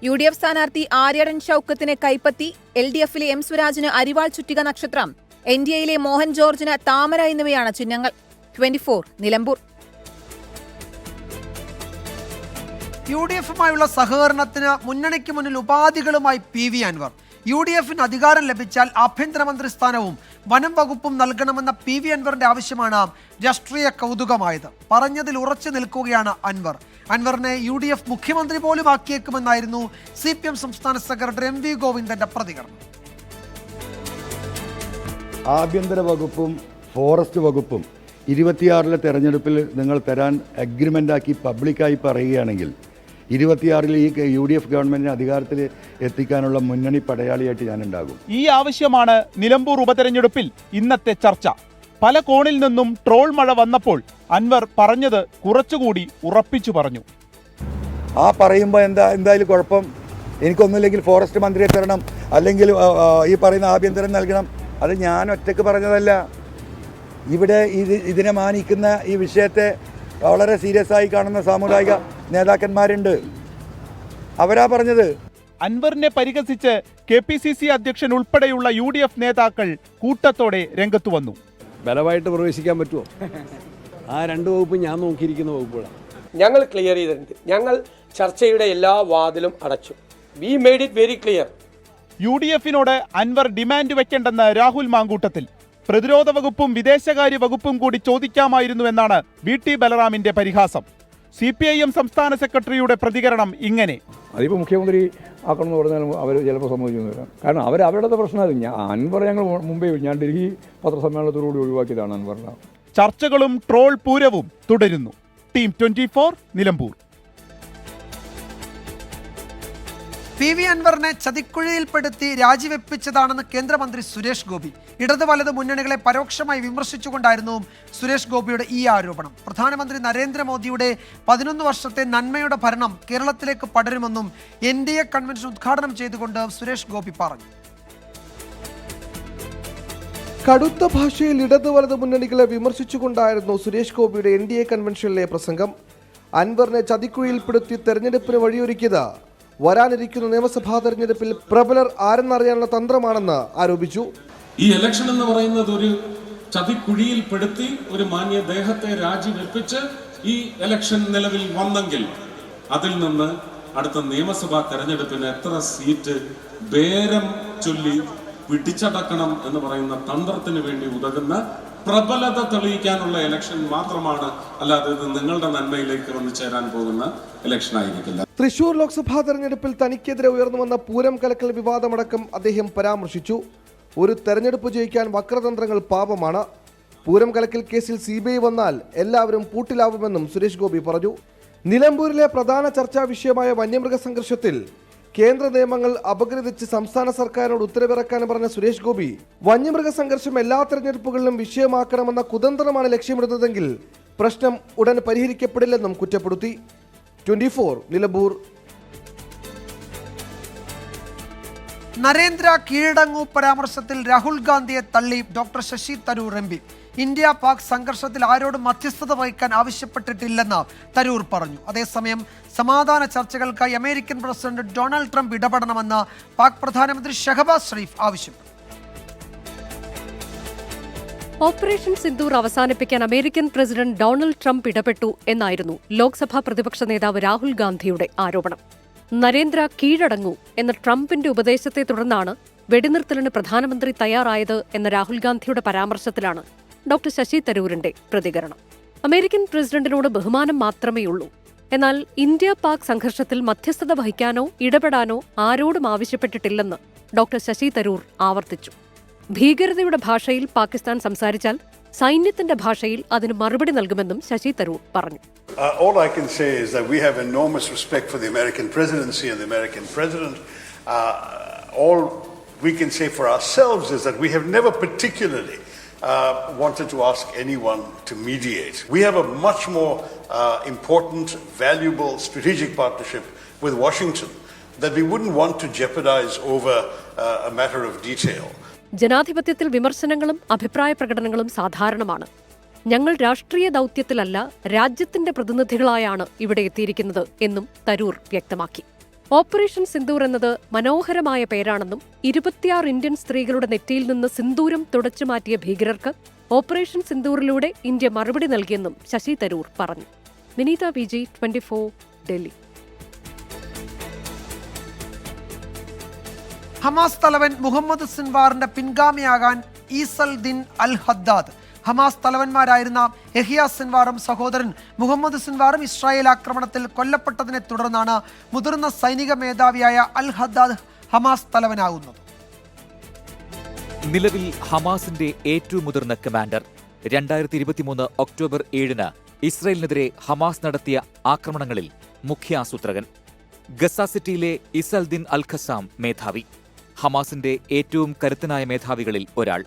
Speaker 11: UDF സ്ഥാനാർത്ഥി ആര്യടൻ ഷൌക്കത്തിന് കൈപ്പത്തി, LDF-ലെ M സ്വരാജിന് അരിവാൾ ചുറ്റിക നക്ഷത്രം, NDA-യിലെ മോഹൻ ജോർജിന് താമര എന്നിവയാണ് ചിഹ്നങ്ങൾ. 24 നിലമ്പൂർ.
Speaker 1: UDF-യുമായുള്ള സഹകരണത്തിന് മുന്നണിക്ക് മുന്നിൽ ഉപാധികളുമായി PV അൻവർ. UDF-ന് അധികാരം ലഭിച്ചാൽ ആഭ്യന്തരമന്ത്രി സ്ഥാനവും വനം വകുപ്പും നൽകണമെന്ന PV അൻവറിന്റെ ആവശ്യമാണ് രാഷ്ട്രീയ കൗതുകമായത്. പറഞ്ഞതിൽ ഉറച്ചു നിൽക്കുകയാണ് അൻവർ. അൻവറിനെ UDF മുഖ്യമന്ത്രി പോലും ആക്കിയേക്കുമെന്നായിരുന്നു CPM സംസ്ഥാന സെക്രട്ടറി MV ഗോവിന്ദന്റെ പ്രതികരണം.
Speaker 12: ആഭ്യന്തര വകുപ്പും ഫോറസ്റ്റ് വകുപ്പും 26-ലെ തെരഞ്ഞെടുപ്പിൽ നിങ്ങൾ തരാൻ അഗ്രിമെൻ്റാക്കി പബ്ലിക്കായി പറയുകയാണെങ്കിൽ 26-ൽ ഈ UDF ഗവൺമെൻറ്റിനെ അധികാരത്തിൽ എത്തിക്കാനുള്ള മുന്നണി പടയാളിയായിട്ട് ഞാനുണ്ടാകും.
Speaker 13: ഈ ആവശ്യമാണ് നിലമ്പൂർ ഉപതെരഞ്ഞെടുപ്പിൽ ഇന്നത്തെ ചർച്ച. പല കോണിൽ നിന്നും ട്രോൾ മഴ വന്നപ്പോൾ അൻവർ പറഞ്ഞത് കുറച്ചുകൂടി ഉറപ്പിച്ചു പറഞ്ഞു.
Speaker 12: ആ പറയുമ്പോൾ എന്തായാലും കുഴപ്പം, എനിക്കൊന്നുമില്ലെങ്കിൽ ഫോറസ്റ്റ് മന്ത്രിയെ തരണം, അല്ലെങ്കിൽ ഈ പറയുന്ന ആഭ്യന്തരം നൽകണം. അത് ഞാൻ ഒറ്റയ്ക്ക് പറഞ്ഞതല്ല. ഇവിടെ ഇതിനെ മാനിക്കുന്ന ഈ വിഷയത്തെ വളരെ സീരിയസ് ആയി കാണുന്ന സാമുദായിക നേതാക്കന്മാരുണ്ട്. അവരാ പറഞ്ഞത്.
Speaker 13: അൻവറിനെ പരിഹസിച്ച് KPCC അധ്യക്ഷൻ ഉൾപ്പെടെയുള്ള UDF നേതാക്കൾ കൂട്ടത്തോടെ രംഗത്തു വന്നു.
Speaker 14: ബലമായിട്ട് പ്രവേശിക്കാൻ പറ്റുമോ? ആ 2 വകുപ്പ് ഞാൻ നോക്കിയിരിക്കുന്ന വകുപ്പുകളാണ്.
Speaker 8: ഞങ്ങൾ ക്ലിയർ ചെയ്തിട്ടുണ്ട്. ഞങ്ങൾ ചർച്ചയുടെ എല്ലാ വാതിലും അടച്ചു. We made it very clear.
Speaker 13: UDF-നോട് അൻവർ ഡിമാൻഡ് വെക്കേണ്ടെന്ന് രാഹുൽ മാങ്കൂട്ടത്തിൽ. പ്രതിരോധ വകുപ്പും വിദേശകാര്യ വകുപ്പും കൂടി ചോദിക്കാമായിരുന്നുവെന്നാണ് VT ബലറാമിന്റെ പരിഹാസം. CPIM സംസ്ഥാന സെക്രട്ടറിയുടെ പ്രതികരണം ഇങ്ങനെ:
Speaker 14: അതിപ്പോൾ മുഖ്യമന്ത്രി ആക്കണമെന്ന് പറഞ്ഞാൽ അവർ ചിലപ്പോൾ സമ്മതിച്ചു വരാം. കാരണം അവരുടെ പ്രശ്നമായിരുന്നു. അൻവർ ഞങ്ങൾ മുമ്പേ ഞാൻ ഡൽഹി പത്രസമ്മേളനത്തോടുകൂടി ഒഴിവാക്കിയതാണ് അൻവറിനെ.
Speaker 13: ചർച്ചകളും ട്രോൾ പൂരവും തുടരുന്നു. ടീം 24 നിലമ്പൂർ.
Speaker 1: PV അൻവറിനെ ചതിക്കുഴിയിൽപ്പെടുത്തി രാജിവെപ്പിച്ചതാണെന്ന് കേന്ദ്രമന്ത്രി സുരേഷ് ഗോപി. ഇടത് വലത് മുന്നണികളെ പരോക്ഷമായി വിമർശിച്ചുകൊണ്ടായിരുന്നു സുരേഷ് ഗോപിയുടെ ഈ ആരോപണം. പ്രധാനമന്ത്രി നരേന്ദ്രമോദിയുടെ 11 വർഷത്തെ നന്മയുടെ ഭരണം കേരളത്തിലേക്ക് പടരുമെന്നും NDA കൺവെൻഷൻ ഉദ്ഘാടനം ചെയ്തുകൊണ്ട് സുരേഷ് ഗോപി പറഞ്ഞു.
Speaker 15: കടുത്ത ഭാഷയിൽ ഇടത് വലത് മുന്നണികളെ വിമർശിച്ചുകൊണ്ടായിരുന്നു സുരേഷ് ഗോപിയുടെ NDA കൺവെൻഷനിലെ പ്രസംഗം. അൻവറിനെ ചതിക്കുഴിയിൽപ്പെടുത്തി തെരഞ്ഞെടുപ്പിന് വഴിയൊരുക്കിയത് വരാനിരിക്കുന്ന നിയമസഭാ തെരഞ്ഞെടുപ്പിൽ പ്രബലർ ആരെന്നറിയാനുള്ള തന്ത്രമാണെന്ന് ആരോപിച്ചു.
Speaker 16: ഈ ഇലക്ഷൻ എന്ന് പറയുന്നത് ഒരു ചതിക്കുഴിയിൽപ്പെടുത്തി ഒരു മാന്യ ദേഹത്തെ രാജിവെപ്പിച്ച് ഈ ഇലക്ഷൻ നിലവിൽ വന്നെങ്കിൽ അതിൽ നിന്ന് അടുത്ത നിയമസഭാ തെരഞ്ഞെടുപ്പിന് എത്ര സീറ്റ് ബേരം ചൊല്ലി പിടിച്ചടക്കണം എന്ന് പറയുന്ന തന്ത്രത്തിന് വേണ്ടി ഉതകുന്ന പ്രബലത തെളിയിക്കാനുള്ള ഇലക്ഷൻ മാത്രമാണ്. അല്ലാതെ ഇത് നിങ്ങളുടെ നന്മയിലേക്ക് വന്നു ചേരാൻ പോകുന്ന ഇലക്ഷൻ ആയിരിക്കില്ല.
Speaker 15: തൃശൂർ ലോക്സഭാ തെരഞ്ഞെടുപ്പിൽ തനിക്കെതിരെ ഉയർന്നു വന്ന പൂരം കലക്കൽ വിവാദമടക്കം അദ്ദേഹം പരാമർശിച്ചു. ഒരു തെരഞ്ഞെടുപ്പ് ജയിക്കാൻ വക്രതന്ത്രങ്ങൾ പാപമാണ്. പൂരം കലക്കൽ കേസിൽ CBI വന്നാൽ എല്ലാവരും പൂട്ടിലാവുമെന്നും സുരേഷ് ഗോപി പറഞ്ഞു. നിലമ്പൂരിലെ പ്രധാന ചർച്ചാ വിഷയമായ വന്യമൃഗ സംഘർഷത്തിൽ കേന്ദ്ര നിയമങ്ങൾ അപഗ്രഥിച്ച് സംസ്ഥാന സർക്കാരിനോട് ഉത്തരവിറക്കാൻ പറഞ്ഞ സുരേഷ് ഗോപി വന്യമൃഗ സംഘർഷം എല്ലാ തെരഞ്ഞെടുപ്പുകളിലും വിഷയമാക്കണമെന്ന കുതന്ത്രമാണ് ലക്ഷ്യമിടുന്നതെങ്കിൽ പ്രശ്നം ഉടൻ പരിഹരിക്കപ്പെടില്ലെന്നും കുറ്റപ്പെടുത്തി. 24 നിലമ്പൂർ.
Speaker 1: നരേന്ദ്ര കീഴടങ്ങൂ പരാമർശത്തിൽ രാഹുൽ ഗാന്ധിയെ തള്ളി doctor Shashi Tharoor MP. India Pak സംഘർഷത്തിൽ ആരോടും മധ്യസ്ഥത വഹിക്കാൻ ആവശ്യപ്പെട്ടിട്ടില്ലെന്ന് തരൂർ പറഞ്ഞു. അതേസമയം സമാധാന ചർച്ചകൾക്കായി അമേരിക്കൻ പ്രസിഡന്റ് ഡൊണാൾഡ് ട്രംപ് ഇടപെടണമെന്ന് പാക് പ്രധാനമന്ത്രി ഷഹബാസ് ഷെരീഫ് ആവശ്യപ്പെട്ടു.
Speaker 17: ഓപ്പറേഷൻ സിന്ദൂർ അവസാനിപ്പിക്കാൻ അമേരിക്കൻ പ്രസിഡന്റ് ഡൊണാൾഡ് ട്രംപ് ഇടപെട്ടു എന്നായിരുന്നു ലോക്സഭാ പ്രതിപക്ഷ നേതാവ് രാഹുൽ ഗാന്ധിയുടെ ആരോപണം. നരേന്ദ്ര കീഴടങ്ങൂ എന്ന ട്രംപിന്റെ ഉപദേശത്തെ തുടർന്നാണ് വെടിനിർത്തലിന് പ്രധാനമന്ത്രി തയ്യാറായത് എന്ന രാഹുൽ ഗാന്ധിയുടെ പരാമർശത്തിലാണ് ഡോക്ടർ ശശി തരൂരിന്റെ പ്രതികരണം. അമേരിക്കൻ പ്രസിഡന്റിനോട് ബഹുമാനം മാത്രമേയുള്ളൂ, എന്നാൽ ഇന്ത്യ പാക് സംഘർഷത്തിൽ മധ്യസ്ഥത വഹിക്കാനോ ഇടപെടാനോ ആരോടും ആവശ്യപ്പെട്ടിട്ടില്ലെന്ന് ഡോക്ടർ ശശി തരൂർ ആവർത്തിച്ചു. ഭീകരതയുടെ ഭാഷയിൽ പാകിസ്ഥാൻ സംസാരിച്ചാൽ സൈന്യത്തിന്റെ ഭാഷയിൽ അതിന് മറുപടി നൽകുമെന്നും ശശി തരൂർ പറഞ്ഞു.
Speaker 18: All I can say is that we have enormous respect for the American presidency and the American president. All we can say for ourselves is that we have never particularly wanted to ask anyone to mediate. We have a much more important, valuable, strategic partnership with Washington that we wouldn't want to jeopardize over a matter of detail.
Speaker 17: ജനാധിപത്യത്തിൽ വിമർശനങ്ങളും അഭിപ്രായ പ്രകടനങ്ങളും സാധാരണമാണ്. ഞങ്ങൾ രാഷ്ട്രീയ ദൗത്യത്തിലല്ല, രാജ്യത്തിന്റെ പ്രതിനിധികളായാണ് ഇവിടെ എത്തിയിരിക്കുന്നത് എന്നും തരൂർ വ്യക്തമാക്കി. ഓപ്പറേഷൻ സിന്ദൂർ എന്നത് മനോഹരമായ പേരാണെന്നും 26 ഇന്ത്യൻ സ്ത്രീകളുടെ നെറ്റിയിൽ നിന്ന് സിന്ദൂരം തുടച്ചു മാറ്റിയ ഭീകരർക്ക് ഓപ്പറേഷൻ സിന്ദൂറിലൂടെ ഇന്ത്യ മറുപടി നൽകിയെന്നും ശശി തരൂർ പറഞ്ഞു. വിനീത വിജി, 24, ഡൽഹി.
Speaker 1: ഹമാസ് തലവൻ മുഹമ്മദ് സിൻവാറിന്റെ പിൻഗാമിയാകാൻ ഈസൽദീൻ അൽ ഹദ്ദാദ്. ഹമാസ് തലവന്മാരായിരുന്ന യഹിയ സിൻവാറും സഹോദരൻ മുഹമ്മദ് സിൻവാറും ഇസ്രായേൽ ആക്രമണത്തിൽ കൊല്ലപ്പെട്ടതിനെ തുടർന്നാണ് മുതിർന്ന സൈനിക മേധാവിയായ അൽ ഹദ്ദാദ് ഹമാസ് തലവനാകുന്നത്.
Speaker 19: നിലവിൽ ഹമാസിന്റെ ഏറ്റവും മുതിർന്ന കമാൻഡർ. 2023 ഒക്ടോബർ 7 ഇസ്രായേലിനെതിരെ ഹമാസ് നടത്തിയ ആക്രമണങ്ങളിൽ മുഖ്യ ആസൂത്രകൻ. ഗസ സിറ്റിയിലെ ഇസൽദീൻ അൽ ഖസാം മേധാവി. ഹമാസിന്റെ ഏറ്റവും കരുത്തനായ മേധാവികളിൽ ഒരാൾ.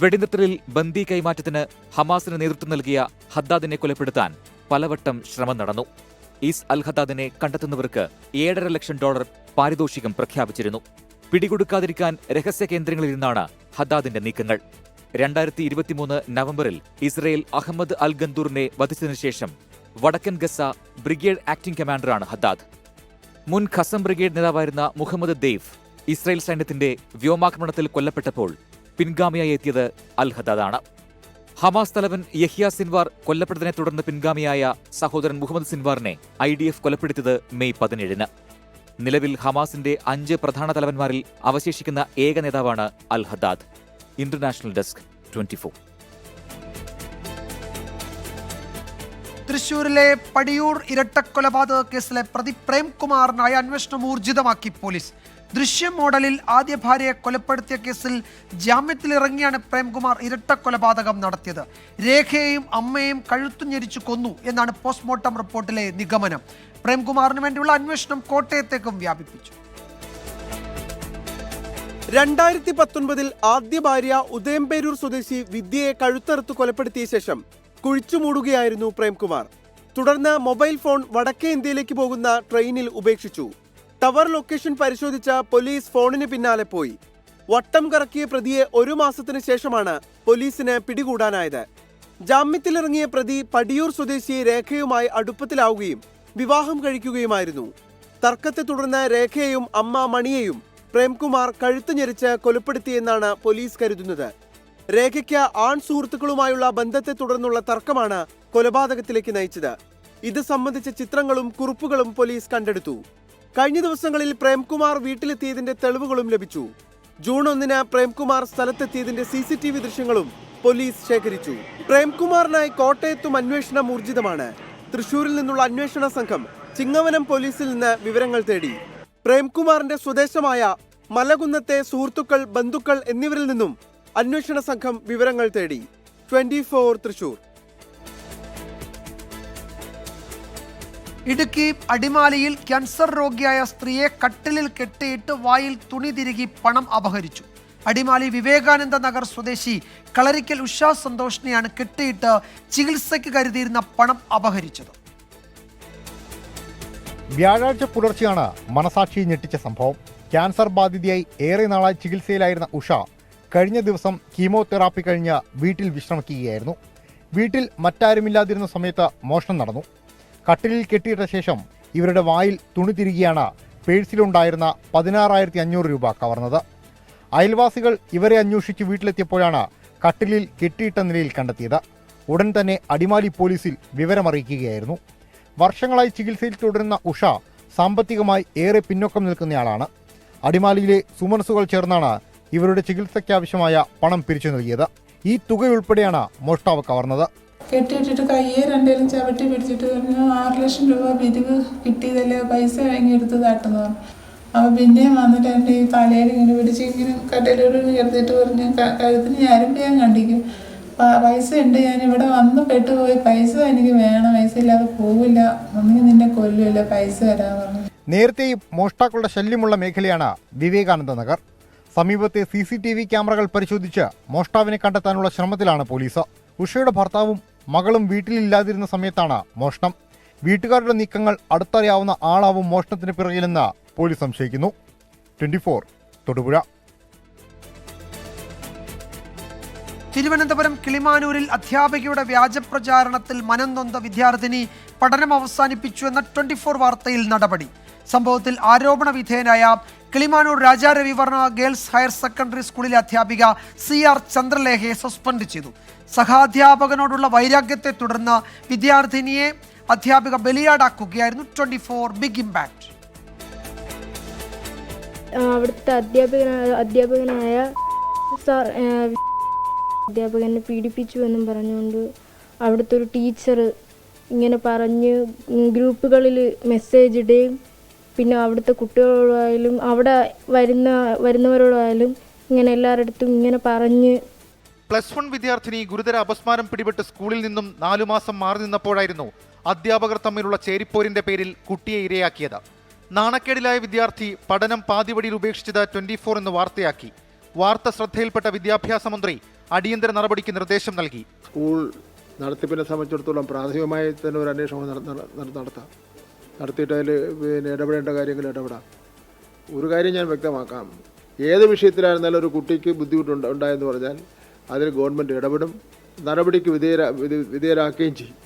Speaker 19: വെടിനിർത്തലിൽ ബന്ദി കൈമാറ്റത്തിന് ഹമാസിന് നേതൃത്വം നൽകിയ ഹദ്ദാദിനെ കൊലപ്പെടുത്താൻ പലവട്ടം ശ്രമം നടന്നു. ഈസ് അൽ ഹദ്ദാദിനെ കണ്ടെത്തുന്നവർക്ക് $7.5 ലക്ഷം പാരിതോഷികം പ്രഖ്യാപിച്ചിരുന്നു. പിടികൊടുക്കാതിരിക്കാൻ രഹസ്യ കേന്ദ്രങ്ങളിൽ നിന്നാണ് ഹദ്ദാദിന്റെ നീക്കങ്ങൾ. 2023 നവംബറിൽ ഇസ്രയേൽ അഹമ്മദ് അൽ ഗന്തൂറിനെ വധിച്ചതിനു ശേഷം വടക്കൻ ഗസ ബ്രിഗേഡ് ആക്ടിംഗ് കമാൻഡറാണ് ഹദ്ദാദ്. മുൻ ഖസം ബ്രിഗേഡ് നേതാവായിരുന്ന മുഹമ്മദ് ദെയ്ഫ് ഇസ്രായേൽ സൈന്യത്തിന്റെ വ്യോമാക്രമണത്തിൽ കൊല്ലപ്പെട്ടപ്പോൾ പിൻഗാമിയായി എത്തിയത് അൽ ഹദ്ദാദാണ്. ഹമാസ് തലവൻ യഹിയ സിൻവാർ കൊല്ലപ്പെട്ടതിനെ തുടർന്ന് പിൻഗാമിയായ സഹോദരൻ മുഹമ്മദ് സിൻവാറിനെ IDF കൊലപ്പെടുത്തിയത് മെയ് 17. നിലവിൽ ഹമാസിന്റെ 5 പ്രധാന തലവന്മാരിൽ അവശേഷിക്കുന്ന ഏക നേതാവാണ് അൽ ഹദ്ദാദ്. International desk, 24.
Speaker 1: തൃശൂരിലെ പടിയൂർ ഇരട്ടക്കൊലപാതക കേസിലെ പ്രതി പ്രേംകുമാറിനായി അന്വേഷണം ഊർജിതമാക്കി പോലീസ്. ദൃശ്യം മോഡലിൽ ആദ്യ ഭാര്യയെ കൊലപ്പെടുത്തിയ കേസിൽ ജാമ്യത്തിലിറങ്ങിയാണ് പ്രേംകുമാർ ഇരട്ടക്കൊലപാതകം നടത്തിയത്. രേഖയെയും അമ്മയെയും കഴുത്തു ഞെരിച്ചു കൊന്നു എന്നാണ് പോസ്റ്റ്മോർട്ടം റിപ്പോർട്ടിലെ നിഗമനം. പ്രേംകുമാറിന് വേണ്ടിയുള്ള അന്വേഷണം കോട്ടയത്തേക്കും വ്യാപിപ്പിച്ചു.
Speaker 20: 2019 ആദ്യ ഭാര്യ ഉദയംപേരൂർ സ്വദേശി വിദ്യയെ കഴുത്തറുത്ത് കൊലപ്പെടുത്തിയ ശേഷം കുഴിച്ചുമൂടുകയായിരുന്നു പ്രേംകുമാർ. തുടർന്ന് മൊബൈൽ ഫോൺ വടക്കേ ഇന്ത്യയിലേക്ക് പോകുന്ന ട്രെയിനിൽ ഉപേക്ഷിച്ചു. ടവർ ലൊക്കേഷൻ പരിശോധിച്ച പോലീസ് ഫോണിന് പിന്നാലെ പോയി. വട്ടം കറക്കിയ പ്രതിയെ 1 മാസത്തിന് ശേഷമാണ് പോലീസിന് പിടികൂടാനായത്. ജാമ്യത്തിലിറങ്ങിയ പ്രതി പടിയൂർ സ്വദേശിയെ രേഖയുമായി അടുപ്പത്തിലാവുകയും വിവാഹം കഴിക്കുകയുമായിരുന്നു. തർക്കത്തെ തുടർന്ന് രേഖയെയും അമ്മ മണിയെയും പ്രേംകുമാർ കഴുത്തു ഞെരിച്ച് കൊലപ്പെടുത്തിയെന്നാണ് പോലീസ് കരുതുന്നത്. രേഖയ്ക്ക് ആൺ സുഹൃത്തുക്കളുമായുള്ള ബന്ധത്തെ തുടർന്നുള്ള തർക്കമാണ് കൊലപാതകത്തിലേക്ക് നയിച്ചത്. ഇത് സംബന്ധിച്ച ചിത്രങ്ങളും കുറിപ്പുകളും പോലീസ് കണ്ടെടുത്തു. കഴിഞ്ഞ ദിവസങ്ങളിൽ പ്രേംകുമാർ വീട്ടിലെത്തിയതിന്റെ തെളിവുകളും ലഭിച്ചു. ജൂൺ 1 പ്രേംകുമാർ സ്ഥലത്തെത്തിയതിന്റെ CCTV ദൃശ്യങ്ങളും പോലീസ് ശേഖരിച്ചു. പ്രേംകുമാറിനായി കോട്ടയത്തും അന്വേഷണം ഊർജിതമാണ്. തൃശൂരിൽ നിന്നുള്ള അന്വേഷണ സംഘം ചിങ്ങവനം പോലീസിൽ നിന്ന് വിവരങ്ങൾ തേടി. പ്രേംകുമാറിന്റെ സ്വദേശമായ മലകുന്നത്തെ സുഹൃത്തുക്കൾ, ബന്ധുക്കൾ എന്നിവരിൽ നിന്നും അന്വേഷണ സംഘം വിവരങ്ങൾ തേടി. 24 തൃശൂർ.
Speaker 1: ഇടുക്കി അടിമാലിയിൽ ക്യാൻസർ രോഗിയായ സ്ത്രീയെ കട്ടിലിൽ കെട്ടിയിട്ട് വായിൽ തുണി തിരുകി പണം അപഹരിച്ചു. അടിമാലി വിവേകാനന്ദ നഗർ സ്വദേശി കളരിക്കൽ ഉഷാ സന്തോഷിനെയാണ് കെട്ടിയിട്ട് ചികിത്സയ്ക്ക് കരുതിയിരുന്ന പണം അപഹരിച്ചത്.
Speaker 21: വ്യാഴാഴ്ച പുലർച്ചെയാണ് മനസാക്ഷി ഞെട്ടിച്ച സംഭവം. ക്യാൻസർ ബാധിതയായി ഏറെ നാളായി ചികിത്സയിലായിരുന്ന ഉഷ കഴിഞ്ഞ ദിവസം കീമോതെറാപ്പി കഴിഞ്ഞ് വീട്ടിൽ വിശ്രമിക്കുകയായിരുന്നു. വീട്ടിൽ മറ്റാരുമില്ലാതിരുന്ന സമയത്ത് മോഷണം നടന്നു. കട്ടിലിൽ കെട്ടിയിട്ട ശേഷം ഇവരുടെ വായിൽ തുണി തിരികെയാണ് പേഴ്സിലുണ്ടായിരുന്ന 16,500 രൂപ കവർന്നത്. അയൽവാസികൾ ഇവരെ അന്വേഷിച്ച് വീട്ടിലെത്തിയപ്പോഴാണ് കട്ടിലിൽ കെട്ടിയിട്ട നിലയിൽ കണ്ടെത്തിയത്. ഉടൻ തന്നെ അടിമാലി പോലീസിൽ വിവരമറിയിക്കുകയായിരുന്നു. വർഷങ്ങളായി ചികിത്സയിൽ തുടരുന്ന ഉഷ സാമ്പത്തികമായി ഏറെ പിന്നോക്കം നിൽക്കുന്നയാളാണ്. അടിമാലിയിലെ സുമനസുകൾ ചേർന്നാണ് ഇവരുടെ ചികിത്സയ്ക്കാവശ്യമായ പണം പിരിച്ചു നൽകിയത്. ഈ തുകയുൾപ്പെടെയാണ് മോഷ്ടാവ് കവർന്നത്.
Speaker 2: കെട്ടിയിട്ടിട്ട് കയ്യെ രണ്ടേലും ചവിട്ടി പിടിച്ചിട്ട് പറഞ്ഞു 6 ലക്ഷം രൂപ പിരിവ് കിട്ടിയതല്ലേ, പൈസ വാങ്ങിയെടുത്ത് താട്ടെന്ന് പറഞ്ഞു. അപ്പോൾ പിന്നെയും വന്നിട്ട് എൻ്റെ ഈ തലയിൽ ഇങ്ങനെ പിടിച്ച് ഇങ്ങനെ കട്ടയിലോട് ഉയർത്തിയിട്ട് പറഞ്ഞു കഴുത്തിന് ഞരമ്പ് ഞാൻ കണ്ടിക്കും, പൈസ ഉണ്ട്, ഞാൻ ഇവിടെ വന്ന് പെട്ടുപോയി, പൈസ എനിക്ക് വേണം, പൈസ ഇല്ലാതെ പോവില്ല, ഒന്നും നിന്നെ കൊല്ലുമില്ല, പൈസ തരാൻ പറഞ്ഞു.
Speaker 21: നേരത്തെയും മോഷ്ടാക്കളുടെ ശല്യമുള്ള മേഖലയാണ് വിവേകാനന്ദ നഗർ. സമീപത്തെ CCTV ക്യാമറകൾ പരിശോധിച്ച് മോഷ്ടാവിനെ കണ്ടെത്താനുള്ള ശ്രമത്തിലാണ് പോലീസ്. ഉഷയുടെ ഭർത്താവും മകളും വീട്ടിലില്ലാതിരുന്ന സമയത്താണ് മോഷണം. വീട്ടുകാരുടെ നീക്കങ്ങൾ അടുത്തറിയാവുന്ന ആളാവും മോഷണത്തിന് പിറകിലെന്ന് പോലീസ് സംശയിക്കുന്നു. 24 തൊടുപുഴ.
Speaker 1: തിരുവനന്തപുരം കിളിമാനൂരിൽ അധ്യാപികയുടെ വ്യാജപ്രചാരണത്തിൽ മനം നൊന്ത വിദ്യാർത്ഥിനി പഠനം അവസാനിപ്പിച്ചു എന്ന 24 വാർത്തയിൽ നടപടി. സംഭവത്തിൽ ആരോപണ വിധേയനായ Kilimanoor Raja Ravi Varma girls higher secondary സ്കൂളിലെ അധ്യാപിക CR ചന്ദ്രലേഖയെ സസ്പെൻഡ് ചെയ്തു. സഹാധ്യാപകനോടുള്ള വൈരാഗ്യത്തെ തുടർന്ന് വിദ്യാർത്ഥിനിയെ അധ്യാപിക ബലിയാടാക്കുകയായിരുന്നു. 24 ബിഗ് ഇമ്പാക്ട്.
Speaker 22: അവിടുത്തെ അധ്യാപകനായ സാർ അധ്യാപകനെ പീഡിപ്പിച്ചു എന്നും പറഞ്ഞുകൊണ്ട് അവിടുത്തെ ഒരു ടീച്ചർ ഇങ്ങനെ പറഞ്ഞ് ഗ്രൂപ്പുകളിൽ മെസ്സേജ് ഇടുകയും പിന്നെ അവിടുത്തെ കുട്ടികളോടായാലും അവിടെ വരുന്നവരോടായാലും ഇങ്ങനെ എല്ലാവരുടെ ഇങ്ങനെ പറഞ്ഞ്.
Speaker 21: +1 വിദ്യാർത്ഥിനി ഗുരുതര അപസ്മാരം പിടിപെട്ട് സ്കൂളിൽ നിന്നും 4 മാസം മാറി നിന്നപ്പോഴായിരുന്നു അധ്യാപകർ തമ്മിലുള്ള ചേരിപ്പോരിന്റെ പേരിൽ കുട്ടിയെ ഇരയാക്കിയത്. നാണക്കേടിലായ വിദ്യാർത്ഥി പഠനം പാതിവടിയിൽ ഉപേക്ഷിച്ചത് 24 എന്ന് വാർത്തയാക്കി. വാർത്ത ശ്രദ്ധയിൽപ്പെട്ട വിദ്യാഭ്യാസ മന്ത്രി അടിയന്തര നടപടിക്ക് നിർദ്ദേശം നൽകി.
Speaker 23: സ്കൂൾ നടത്തിപ്പിനെ സംബന്ധിച്ചിടത്തോളം പ്രാഥമികമായി തന്നെ ഒരു അന്വേഷണം നടത്താം, നടത്തിയിട്ട് അതിൽ ഇടപെടേണ്ട കാര്യങ്ങൾ ഇടപെടാം. ഒരു കാര്യം ഞാൻ വ്യക്തമാക്കാം, ഏത് വിഷയത്തിലായിരുന്നാലും ഒരു കുട്ടിക്ക് ബുദ്ധിമുട്ടുണ്ടായെന്ന് പറഞ്ഞാൽ അതിൽ ഗവൺമെൻറ് ഇടപെടും, നടപടിക്ക് വിധേയരാക്കുകയും ചെയ്യും.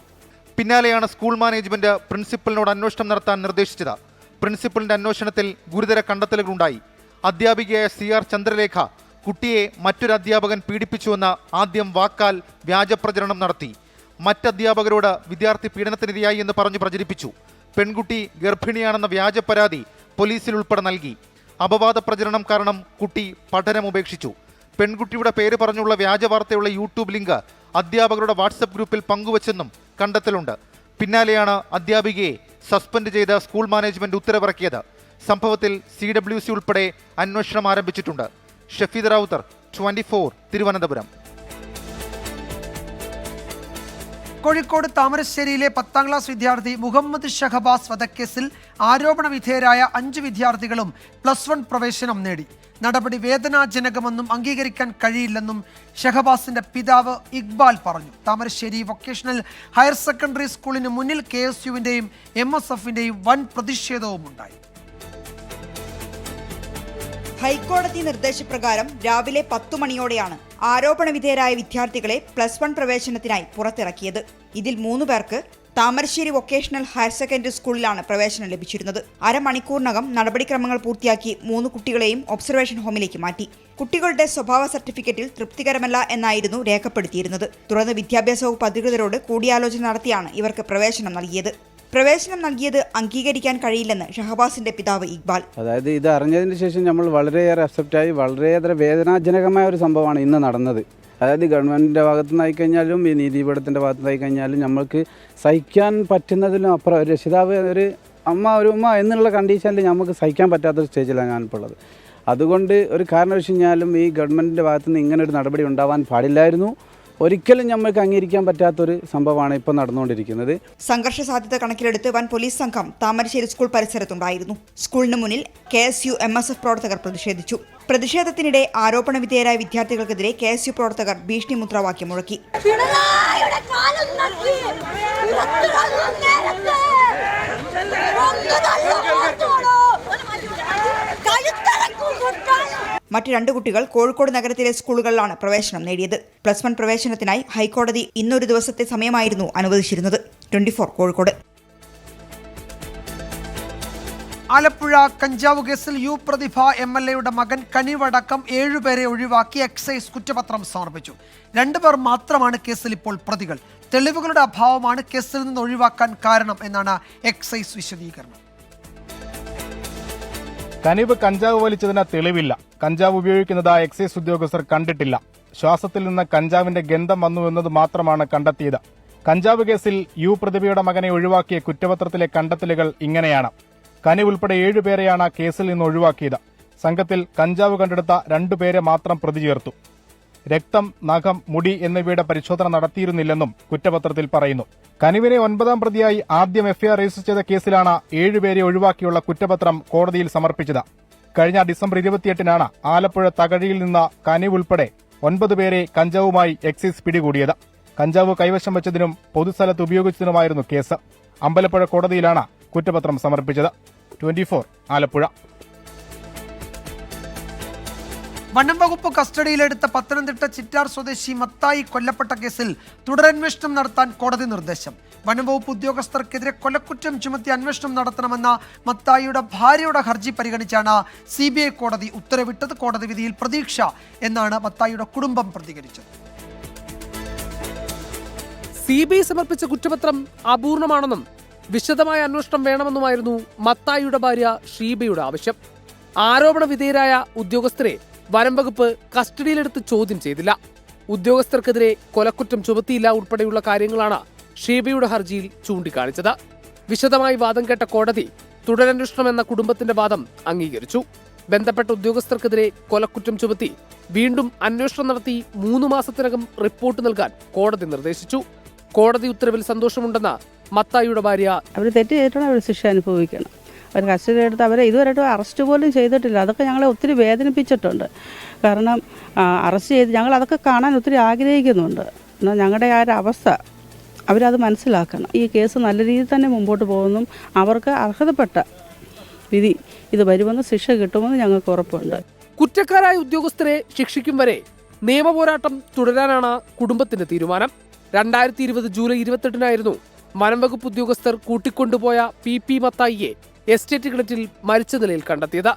Speaker 21: പിന്നാലെയാണ് സ്കൂൾ മാനേജ്മെന്റ് പ്രിൻസിപ്പലിനോട് അന്വേഷണം നടത്താൻ നിർദ്ദേശിച്ചത്. പ്രിൻസിപ്പലിന്റെ അന്വേഷണത്തിൽ ഗുരുതര കണ്ടെത്തലുകളുണ്ടായി. അധ്യാപികയായ CR ചന്ദ്രലേഖ കുട്ടിയെ മറ്റൊരു അധ്യാപകൻ പീഡിപ്പിച്ചുവെന്ന ആദ്യം വാക്കാൽ വ്യാജപ്രചരണം നടത്തി. മറ്റധ്യാപകരോട് വിദ്യാർത്ഥി പീഡനത്തിനിരയായി എന്ന് പറഞ്ഞു പ്രചരിപ്പിച്ചു. പെൺകുട്ടി ഗർഭിണിയാണെന്ന വ്യാജ പരാതി പോലീസിൽ ഉൾപ്പെടെ നൽകി. അപവാദ പ്രചരണം കാരണം കുട്ടി പഠനം ഉപേക്ഷിച്ചു. പെൺകുട്ടിയുടെ പേര് പറഞ്ഞുള്ള വ്യാജ വാർത്തയുള്ള യൂട്യൂബ് ലിങ്ക് അധ്യാപകരുടെ വാട്സപ്പ് ഗ്രൂപ്പിൽ പങ്കുവച്ചെന്നും കണ്ടെത്തലുണ്ട്. പിന്നാലെയാണ് അധ്യാപികയെ സസ്പെൻഡ് ചെയ്ത് സ്കൂൾ മാനേജ്മെന്റ് ഉത്തരവിറക്കിയത്. സംഭവത്തിൽ CWC ഉൾപ്പെടെ അന്വേഷണം ആരംഭിച്ചിട്ടുണ്ട്. ഷഫീദ് റാവുത്തർ, 24 തിരുവനന്തപുരം.
Speaker 1: കോഴിക്കോട് താമരശ്ശേരിയിലെ 10ാം ക്ലാസ് വിദ്യാർത്ഥി മുഹമ്മദ് ഷഹബാസ് വധക്കേസിൽ ആരോപണ വിധേയരായ 5 വിദ്യാർത്ഥികളും +1 പ്രവേശനം നേടി. നടപടി വേദനാജനകമെന്നും അംഗീകരിക്കാൻ കഴിയില്ലെന്നും ഷഹബാസിന്റെ പിതാവ് ഇക്ബാൽ പറഞ്ഞു. താമരശ്ശേരി വൊക്കേഷണൽ ഹയർ സെക്കൻഡറി സ്കൂളിന് മുന്നിൽ KSUവിന്റെയും MSFന്റെയും വൻ പ്രതിഷേധവുമുണ്ടായി.
Speaker 24: ഹൈക്കോടതി നിർദ്ദേശപ്രകാരം രാവിലെ 10 മണിയോടെയാണ് ആരോപണ വിധേയരായ വിദ്യാർത്ഥികളെ +1 പ്രവേശനത്തിനായി പുറത്തിറക്കിയത്. ഇതിൽ 3 പേർക്ക് താമരശ്ശേരി വൊക്കേഷണൽ ഹയർ സെക്കൻഡറി സ്കൂളിലാണ് പ്രവേശനം ലഭിച്ചിരുന്നത്. അരമണിക്കൂറിനകം നടപടിക്രമങ്ങൾ പൂർത്തിയാക്കി 3 കുട്ടികളെയും ഒബ്സർവേഷൻ ഹോമിലേക്ക് മാറ്റി. കുട്ടികളുടെ സ്വഭാവ സർട്ടിഫിക്കറ്റിൽ തൃപ്തികരമല്ല എന്നായിരുന്നു രേഖപ്പെടുത്തിയിരുന്നത്. തുടർന്ന് വിദ്യാഭ്യാസ വകുപ്പ് അധികൃതരോട് കൂടിയാലോചന നടത്തിയാണ് ഇവർക്ക് പ്രവേശനം നൽകിയത്. പ്രവേശനം നൽകിയത് അംഗീകരിക്കാൻ കഴിയില്ലെന്ന് ഷഹബാസിന്റെ പിതാവ് ഇക്ബാൽ.
Speaker 6: അതായത് ഇത് അറിഞ്ഞതിന് ശേഷം നമ്മൾ വളരെയേറെ അക്സെപ്റ്റായി, വളരെയേറെ വേദനാജനകമായ ഒരു സംഭവമാണ് ഇന്ന് നടന്നത്. അതായത് ഗവൺമെൻറ്റിൻ്റെ ഭാഗത്തു നിന്നായി കഴിഞ്ഞാലും ഈ നീതിപീഠത്തിൻ്റെ ഭാഗത്തു നിന്നായി കഴിഞ്ഞാലും നമ്മൾക്ക് സഹിക്കാൻ പറ്റുന്നതിലും അപ്പുറം രക്ഷിതാവ് ഒരു ഉമ്മ എന്നുള്ള കണ്ടീഷനിൽ നമുക്ക് സഹിക്കാൻ പറ്റാത്തൊരു സ്റ്റേജിലാണ് ഞാനിപ്പോൾ ഉള്ളത്. അതുകൊണ്ട് ഒരു കാരണവശാലും ഈ ഗവൺമെൻറ്റിൻ്റെ ഭാഗത്തു നിന്ന് ഇങ്ങനെ ഒരു നടപടി ഉണ്ടാവാൻ പാടില്ലായിരുന്നു. ഒരിക്കലും നമ്മൾക്ക് അംഗീകരിക്കാൻ പറ്റാത്തൊരു സംഭവമാണ് ഇപ്പോൾ നടന്നുകൊണ്ടിരിക്കുന്നത്.
Speaker 24: സംഘർഷ സാധ്യത കണക്കിലെടുത്ത് വൻ പോലീസ് സംഘം താമരശ്ശേരി സ്കൂൾ പരിസരത്തുണ്ടായിരുന്നു. സ്കൂളിന് മുന്നിൽ KSU MSF പ്രവർത്തകർ പ്രതിഷേധിച്ചു. പ്രതിഷേധത്തിനിടെ ആരോപണ വിധേയരായ വിദ്യാർത്ഥികൾക്കെതിരെ KSU പ്രവർത്തകർ ഭീഷണി മുദ്രാവാക്യം മുഴക്കി. മറ്റ് 2 കുട്ടികൾ കോഴിക്കോട് നഗരത്തിലെ സ്കൂളുകളിലാണ് പ്രവേശനം നേടിയത്. +1 പ്രവേശനത്തിനായി ഹൈക്കോടതി ഇന്നൊരു ദിവസത്തെ സമയമായിരുന്നു അനുവദിച്ചിരുന്നത്. 24 കോഴിക്കോട്.
Speaker 1: ആലപ്പുഴ കഞ്ചാവ് കേസിൽ യു പ്രതിഭ MLA-യുടെ മകൻ കനിവടക്കം 7 പേരെ ഒഴിവാക്കി എക്സൈസ് കുറ്റപത്രം സമർപ്പിച്ചു. 2 പേർ മാത്രമാണ് കേസിൽ ഇപ്പോൾ പ്രതികൾ. തെളിവുകളുടെ അഭാവമാണ് കേസിൽ നിന്ന് ഒഴിവാക്കാൻ കാരണം എന്നാണ് എക്സൈസ് വിശദീകരണം.
Speaker 21: കനിവ് കഞ്ചാവ് വലിച്ചതിന് തെളിവില്ല. കഞ്ചാവ് ഉപയോഗിക്കുന്നത് എക്സൈസ് ഉദ്യോഗസ്ഥർ കണ്ടിട്ടില്ല. ശ്വാസത്തിൽ നിന്ന് കഞ്ചാവിന്റെ ഗന്ധം വന്നു എന്നത് മാത്രമാണ് കണ്ടെത്തിയത്. കഞ്ചാവ് കേസിൽ യു പ്രതിഭയുടെ മകനെ ഒഴിവാക്കിയ കുറ്റപത്രത്തിലെ കണ്ടെത്തലുകൾ ഇങ്ങനെയാണ്. കനിവ് ഉൾപ്പെടെ 7 പേരെയാണ് കേസിൽ നിന്ന് ഒഴിവാക്കിയത്. സംഘത്തിൽ കഞ്ചാവ് കണ്ടെടുത്ത 2 പേരെ മാത്രം പ്രതി ചേർത്തു. രക്തം, നഖം, മുടി എന്നിവയുടെ പരിശോധന നടത്തിയിരുന്നില്ലെന്നും കുറ്റപത്രത്തിൽ പറയുന്നു. കനിവിനെ 9ാം പ്രതിയായി ആദ്യം എഫ്ഐആർ രജിസ്റ്റർ ചെയ്ത കേസിലാണ് 7 പേരെ ഒഴിവാക്കിയുള്ള കുറ്റപത്രം കോടതിയിൽ സമർപ്പിച്ചത്. കഴിഞ്ഞ ഡിസംബർ 28-നാണ് ആലപ്പുഴ തകഴിയിൽ നിന്ന് കനിവ് ഉൾപ്പെടെ 9 പേരെ കഞ്ചാവുമായി എക്സൈസ് പിടികൂടിയത്. കഞ്ചാവ് കൈവശം വെച്ചതിനും പൊതുസ്ഥലത്ത് ഉപയോഗിച്ചതിനുമായിരുന്നു കേസ്. അമ്പലപ്പുഴ കോടതിയിലാണ് കുറ്റപത്രം സമർപ്പിച്ചത്. 24 ആലപ്പുഴ.
Speaker 1: വനം വകുപ്പ് കസ്റ്റഡിയിലെടുത്ത പത്തനംതിട്ട ചിറ്റാർ സ്വദേശി മത്തായി കൊല്ലപ്പെട്ട കേസിൽ തുടരന്വേഷണം നടത്താൻ കോടതി നിർദ്ദേശം. വനം വകുപ്പ് ഉദ്യോഗസ്ഥർക്കെതിരെ കൊലക്കുറ്റം ചുമത്തി അന്വേഷണം നടത്തണമെന്ന മത്തായിയുടെ ഭാര്യയുടെ ഹർജി പരിഗണിച്ചാണ് CBI കോടതി ഉത്തരവിട്ടത്. കോടതി വിധിയിൽ പ്രതീക്ഷ എന്നാണ് മത്തായിയുടെ കുടുംബം പ്രതികരിച്ചത്.
Speaker 4: CBI സമർപ്പിച്ച കുറ്റപത്രം അപൂർണമാണെന്നും വിശദമായ അന്വേഷണം വേണമെന്നുമായിരുന്നു മത്തായിയുടെ ഭാര്യ ഷീബയുടെ ആവശ്യം. ആരോപണ വിധേയരായ ഉദ്യോഗസ്ഥരെ വനം വകുപ്പ് കസ്റ്റഡിയിലെടുത്ത് ചോദ്യം ചെയ്തില്ല. ഉദ്യോഗസ്ഥർക്കെതിരെ കൊലക്കുറ്റം ചുമത്തിയില്ല ഉൾപ്പെടെയുള്ള കാര്യങ്ങളാണ് ഷീബയുടെ ഹർജിയിൽ ചൂണ്ടിക്കാണിച്ചത്. വിശദമായി വാദം കേട്ട കോടതി തുടരന്വേഷണം എന്ന കുടുംബത്തിന്റെ വാദം അംഗീകരിച്ചു. ബന്ധപ്പെട്ട ഉദ്യോഗസ്ഥർക്കെതിരെ കൊലക്കുറ്റം ചുമത്തി വീണ്ടും അന്വേഷണം നടത്തി 3 മാസത്തിനകം റിപ്പോർട്ട് നൽകാൻ കോടതി നിർദ്ദേശിച്ചു. കോടതി ഉത്തരവിൽ സന്തോഷമുണ്ടെന്ന് മത്തായിയുടെ ഭാര്യ.
Speaker 5: അവർ തെറ്റ് ചെയ്തിട്ടാണ് അവർ ശിക്ഷ അനുഭവിക്കണം. അവർ കസ്റ്റഡി എടുത്ത് അവരെ ഇതുവരെയായിട്ടും അറസ്റ്റ് പോലും ചെയ്തിട്ടില്ല. അതൊക്കെ ഞങ്ങളെ ഒത്തിരി വേദനിപ്പിച്ചിട്ടുണ്ട്. കാരണം അറസ്റ്റ് ചെയ്ത് ഞങ്ങൾ അതൊക്കെ കാണാൻ ഒത്തിരി ആഗ്രഹിക്കുന്നുണ്ട്. എന്നാൽ ഞങ്ങളുടെ ആ ഒരു അവസ്ഥ അവരത് മനസ്സിലാക്കണം. ഈ കേസ് നല്ല രീതിയിൽ തന്നെ മുമ്പോട്ട് പോകുന്നു. അവർക്ക് അർഹതപ്പെട്ട വിധി ഇത് വരുമെന്ന് ശിക്ഷ കിട്ടുമെന്ന് ഞങ്ങൾക്ക് ഉറപ്പുണ്ട്.
Speaker 4: കുറ്റക്കാരായ ഉദ്യോഗസ്ഥരെ ശിക്ഷിക്കും വരെ നിയമപോരാട്ടം തുടരാനാണ് കുടുംബത്തിന്റെ തീരുമാനം. 2020 ജൂലൈ 28-നായിരുന്നു വനം വകുപ്പ് ഉദ്യോഗസ്ഥർ കൂട്ടിക്കൊണ്ടുപോയ PP മത്തായിയെ എസ്റ്റേറ്റ് കിണറ്റിൽ മരിച്ച നിലയിൽ കണ്ടെത്തിയത്.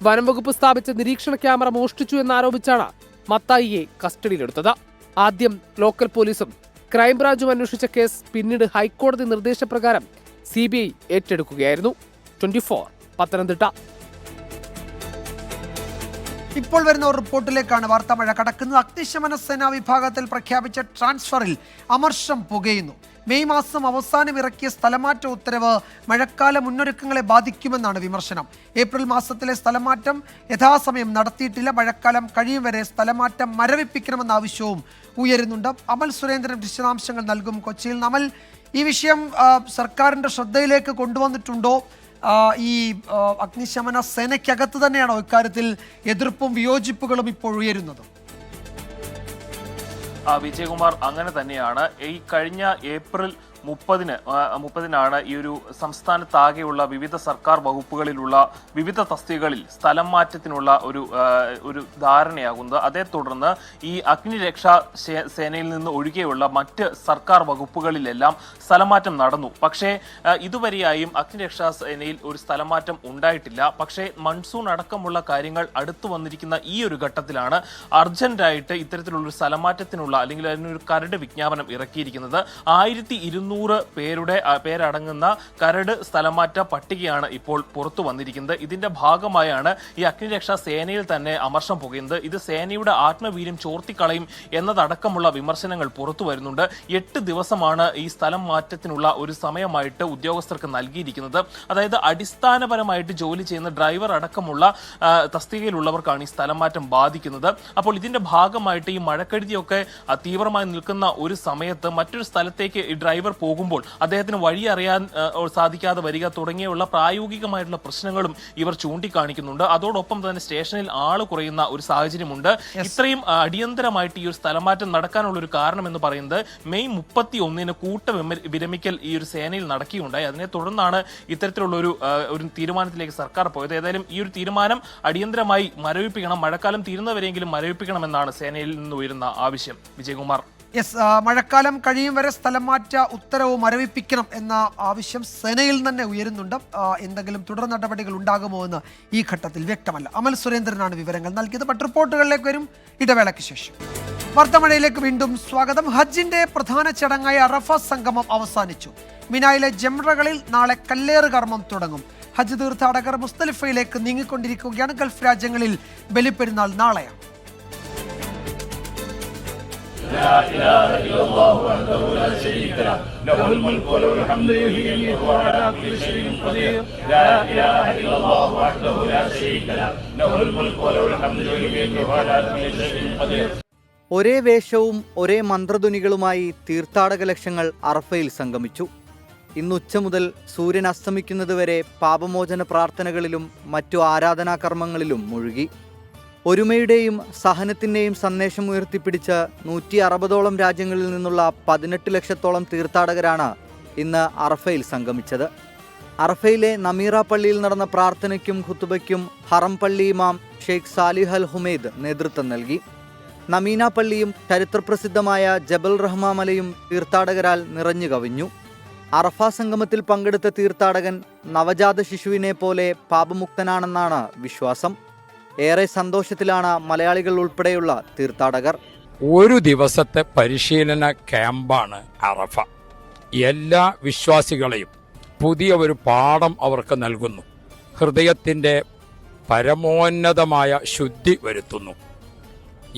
Speaker 4: വനം വകുപ്പ് സ്ഥാപിച്ച നിരീക്ഷണ ക്യാമറ മോഷ്ടിച്ചു എന്നാരോപിച്ചാണ് മത്തായിയെ കസ്റ്റഡിയിലെടുത്തത്. ആദ്യം ലോക്കൽ പോലീസും ക്രൈംബ്രാഞ്ചും അന്വേഷിച്ച കേസ് പിന്നീട് ഹൈക്കോടതി നിർദ്ദേശപ്രകാരം CBI ഏറ്റെടുക്കുകയായിരുന്നു. 24 പത്തനംതിട്ട.
Speaker 1: ഇപ്പോൾ വരുന്ന ഒരു റിപ്പോർട്ടിലേക്കാണ് വാർത്താ മഴ കടക്കുന്നത്. അഗ്നിശമന സേനാ വിഭാഗത്തിൽ പ്രഖ്യാപിച്ച ട്രാൻസ്ഫറിൽ അമർഷം പുകയുന്നു. മെയ് മാസം അവസാനം ഇറക്കിയ സ്ഥലമാറ്റ ഉത്തരവ് മഴക്കാല മുന്നൊരുക്കങ്ങളെ ബാധിക്കുമെന്നാണ് വിമർശനം. ഏപ്രിൽ മാസത്തിലെ സ്ഥലമാറ്റം യഥാസമയം നടത്തിയിട്ടില്ല. മഴക്കാലം കഴിയും വരെ സ്ഥലമാറ്റം മരവിപ്പിക്കണമെന്ന ആവശ്യവും ഉയരുന്നുണ്ട്. അമൽ സുരേന്ദ്രൻ വിശദാംശങ്ങൾ നൽകും കൊച്ചിയിൽ. അമൽ, ഈ വിഷയം സർക്കാരിൻ്റെ ശ്രദ്ധയിലേക്ക് കൊണ്ടുവന്നിട്ടുണ്ടോ? ഈ അഗ്നിശമന സേനയ്ക്കകത്ത് തന്നെയാണോ ഇക്കാര്യത്തിൽ എതിർപ്പും വിയോജിപ്പുകളും ഇപ്പോൾ ഉയരുന്നത്?
Speaker 7: വിജയകുമാർ, അങ്ങനെ തന്നെയാണ്. ഈ കഴിഞ്ഞ ഏപ്രിൽ 30-നാണ് ഈ ഒരു സംസ്ഥാനത്താകെയുള്ള വിവിധ സർക്കാർ വകുപ്പുകളിലുള്ള വിവിധ തസ്തികകളിൽ സ്ഥലം മാറ്റത്തിനുള്ള ഒരു ധാരണയാകുന്നത്. അതേ തുടർന്ന് ഈ അഗ്നിരക്ഷാ സേനയിൽ നിന്ന് ഒഴികെയുള്ള മറ്റ് സർക്കാർ വകുപ്പുകളിലെല്ലാം സ്ഥലമാറ്റം നടന്നു. പക്ഷേ ഇതുവരെയായും അഗ്നിരക്ഷാ സേനയിൽ ഒരു സ്ഥലമാറ്റം ഉണ്ടായിട്ടില്ല. പക്ഷേ മൺസൂൺ അടക്കമുള്ള കാര്യങ്ങൾ അടുത്തു വന്നിരിക്കുന്ന ഈ ഒരു ഘട്ടത്തിലാണ് അർജന്റായിട്ട് ഇത്തരത്തിലുള്ള ഒരു സ്ഥലമാറ്റത്തിനുള്ള അല്ലെങ്കിൽ അതിനൊരു കരട് വിജ്ഞാപനം ഇറക്കിയിരിക്കുന്നത്. 1200 പേരടങ്ങുന്ന കരട് സ്ഥലമാറ്റ പട്ടികയാണ് ഇപ്പോൾ പുറത്തു വന്നിരിക്കുന്നത്. ഇതിന്റെ ഭാഗമായാണ് ഈ അഗ്നിരക്ഷാ സേനയിൽ തന്നെ അമർഷം പുകയുന്നത്. ഇത് സേനയുടെ ആത്മവീര്യം ചോർത്തിക്കളയും എന്നതടക്കമുള്ള വിമർശനങ്ങൾ പുറത്തു വരുന്നുണ്ട്. 8 ദിവസമാണ് ഈ സ്ഥലം മാറ്റത്തിനുള്ള ഒരു സമയമായിട്ട് ഉദ്യോഗസ്ഥർക്ക് നൽകിയിരിക്കുന്നത്. അതായത് അടിസ്ഥാനപരമായിട്ട് ജോലി ചെയ്യുന്ന ഡ്രൈവർ അടക്കമുള്ള തസ്തികയിലുള്ളവർക്കാണ് ഈ സ്ഥലം മാറ്റം ബാധിക്കുന്നത്. അപ്പോൾ ഇതിന്റെ ഭാഗമായിട്ട് ഈ മഴക്കെടുതിയൊക്കെ തീവ്രമായി നിൽക്കുന്ന ഒരു സമയത്ത് മറ്റൊരു സ്ഥലത്തേക്ക് ഈ ഡ്രൈവർ പോകുമ്പോൾ അദ്ദേഹത്തിന് വഴി അറിയാൻ സാധിക്കാതെ വരിക തുടങ്ങിയുള്ള പ്രായോഗികമായിട്ടുള്ള പ്രശ്നങ്ങളും ഇവർ ചൂണ്ടിക്കാണിക്കുന്നുണ്ട്. അതോടൊപ്പം തന്നെ സ്റ്റേഷനിൽ ആള് കുറയുന്ന ഒരു സാഹചര്യമുണ്ട്. ഇത്രയും അടിയന്തരമായിട്ട് ഈ ഒരു സ്ഥലമാറ്റം നടക്കാനുള്ള ഒരു കാരണം എന്ന് പറയുന്നത് മെയ് 31-ന് വിരമിക്കൽ ഈ ഒരു സേനയിൽ നടക്കുകയുണ്ടായി. അതിനെ തുടർന്നാണ് ഇത്തരത്തിലുള്ള ഒരു തീരുമാനത്തിലേക്ക് സർക്കാർ പോയത്. ഏതായാലും ഈ ഒരു തീരുമാനം അടിയന്തരമായി മരവിപ്പിക്കണം, മഴക്കാലം തീരുന്നവരെങ്കിലും മരവിപ്പിക്കണമെന്നാണ് സേനയിൽ നിന്ന് ഉയരുന്ന ആവശ്യം. വിജയകുമാർ.
Speaker 1: യെസ്, മഴക്കാലം കഴിയും വരെ സ്ഥലം മാറ്റ ഉത്തരവ് മരവിപ്പിക്കണം എന്ന ആവശ്യം സേനയിൽ തന്നെ ഉയരുന്നുണ്ട്. എന്തെങ്കിലും തുടർ നടപടികൾ ഉണ്ടാകുമോ എന്ന് ഈ ഘട്ടത്തിൽ വ്യക്തമല്ല. അമൽ സുരേന്ദ്രനാണ് വിവരങ്ങൾ നൽകിയത്. മറ്റ് റിപ്പോർട്ടുകളിലേക്ക് വരും ഇടവേളയ്ക്ക് ശേഷം. വാർത്തമഴയിലേക്ക് വീണ്ടും സ്വാഗതം. ഹജ്ജിന്റെ പ്രധാന ചടങ്ങായ അറഫ സംഗമം അവസാനിച്ചു. മിനായിലെ ജംറകളിൽ നാളെ കല്ലേറ് കർമ്മം തുടങ്ങും. ഹജ്ജ് തീർത്ഥാടകർ മുസ്തലിഫയിലേക്ക് നീങ്ങിക്കൊണ്ടിരിക്കുകയാണ്. ഗൾഫ് രാജ്യങ്ങളിൽ ബലിപ്പെരുന്നാൾ നാളെയാണ്.
Speaker 3: لا إله إلا الله وحده لا شريك له له الملك وله الحمد يحيي ويميت وهو على كل شيء قدير لا إله إلا الله وحده لا شريك له له الملك وله الحمد يحيي ويميت وهو على كل شيء قدير.
Speaker 9: ഒരേ വേഷവും ഒരേ മന്ത്രധ്വനികളുമായി തീർത്ഥാടക ലക്ഷങ്ങൾ അറഫയിൽ സംഗമിച്ചു. ഇന്ന് ഉച്ച മുതൽ സൂര്യൻ അസ്തമിക്കുന്നതുവരെ പാപമോചന പ്രാർത്ഥനകളിലും മറ്റു ആരാധനാകർമ്മങ്ങളിലും മുഴുകി. ഒരുമയുടെയും സഹനത്തിൻ്റെയും സന്ദേശം ഉയർത്തിപ്പിടിച്ച് 160ഓളം രാജ്യങ്ങളിൽ നിന്നുള്ള 18 ലക്ഷത്തോളം തീർത്ഥാടകരാണ് ഇന്ന് അറഫയിൽ സംഗമിച്ചത്. അറഫയിലെ നമീറ പള്ളിയിൽ നടന്ന പ്രാർത്ഥനയ്ക്കും ഖുതുബയ്ക്കും ഹറം പള്ളി ഇമാം ഷെയ്ഖ് സാലിഹ് അൽ ഹുമൈദ് നേതൃത്വം നൽകി. നമീന പള്ളിയും ചരിത്രപ്രസിദ്ധമായ ജബൽ റഹ്മ മലയും തീർത്ഥാടകരാൽ നിറഞ്ഞു കവിഞ്ഞു. അറഫ സംഗമത്തിൽ പങ്കെടുത്ത തീർത്ഥാടകൻ നവജാത ശിശുവിനെ പോലെ പാപമുക്തനാണെന്നാണ് വിശ്വാസം. ഏറെ സന്തോഷത്തിലാണ് മലയാളികൾ ഉൾപ്പെടെയുള്ള തീർത്ഥാടകർ.
Speaker 10: ഒരു ദിവസത്തെ പരിശീലന ക്യാമ്പാണ് അറഫ. എല്ലാ വിശ്വാസികളെയും പുതിയ ഒരു പാഠം അവർക്ക് നൽകുന്നു. ഹൃദയത്തിൻ്റെ പരമോന്നതമായ ശുദ്ധി വരുത്തുന്നു.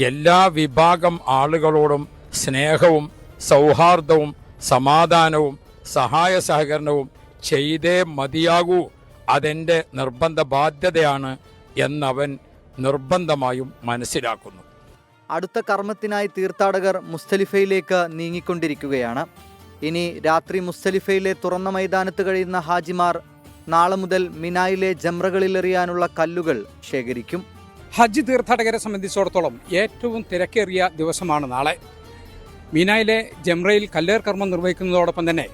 Speaker 10: എല്ലാ വിഭാഗം ആളുകളോടും സ്നേഹവും സൗഹാർദ്ദവും സമാധാനവും സഹായ സഹകരണവും ചെയ്തേ മതിയാകൂ, അതെൻ്റെ നിർബന്ധ ബാധ്യതയാണ് എന്നവൻ നിർബന്ധമായും മനസ്സിലാക്കുന്നു.
Speaker 9: അടുത്ത കർമ്മത്തിനായി തീർത്ഥാടകർ മുസ്തലിഫയിലേക്ക് നീങ്ങിക്കൊണ്ടിരിക്കുകയാണ്. ഇനി രാത്രി മുസ്തലിഫയിലെ തുറന്ന മൈതാനത്ത് കഴിയുന്ന ഹാജിമാർ നാളെ മുതൽ മിനായിലെ ജംറകളിലെറിയാനുള്ള കല്ലുകൾ ശേഖരിക്കും.
Speaker 11: ഹജ്ജ് തീർത്ഥാടകരെ സംബന്ധിച്ചിടത്തോളം ഏറ്റവും തിരക്കേറിയ ദിവസമാണ് നാളെ. മിനായിലെ ജംറയിൽ കല്ലേർ കർമ്മം നിർവഹിക്കുന്നതോടൊപ്പം തന്നെ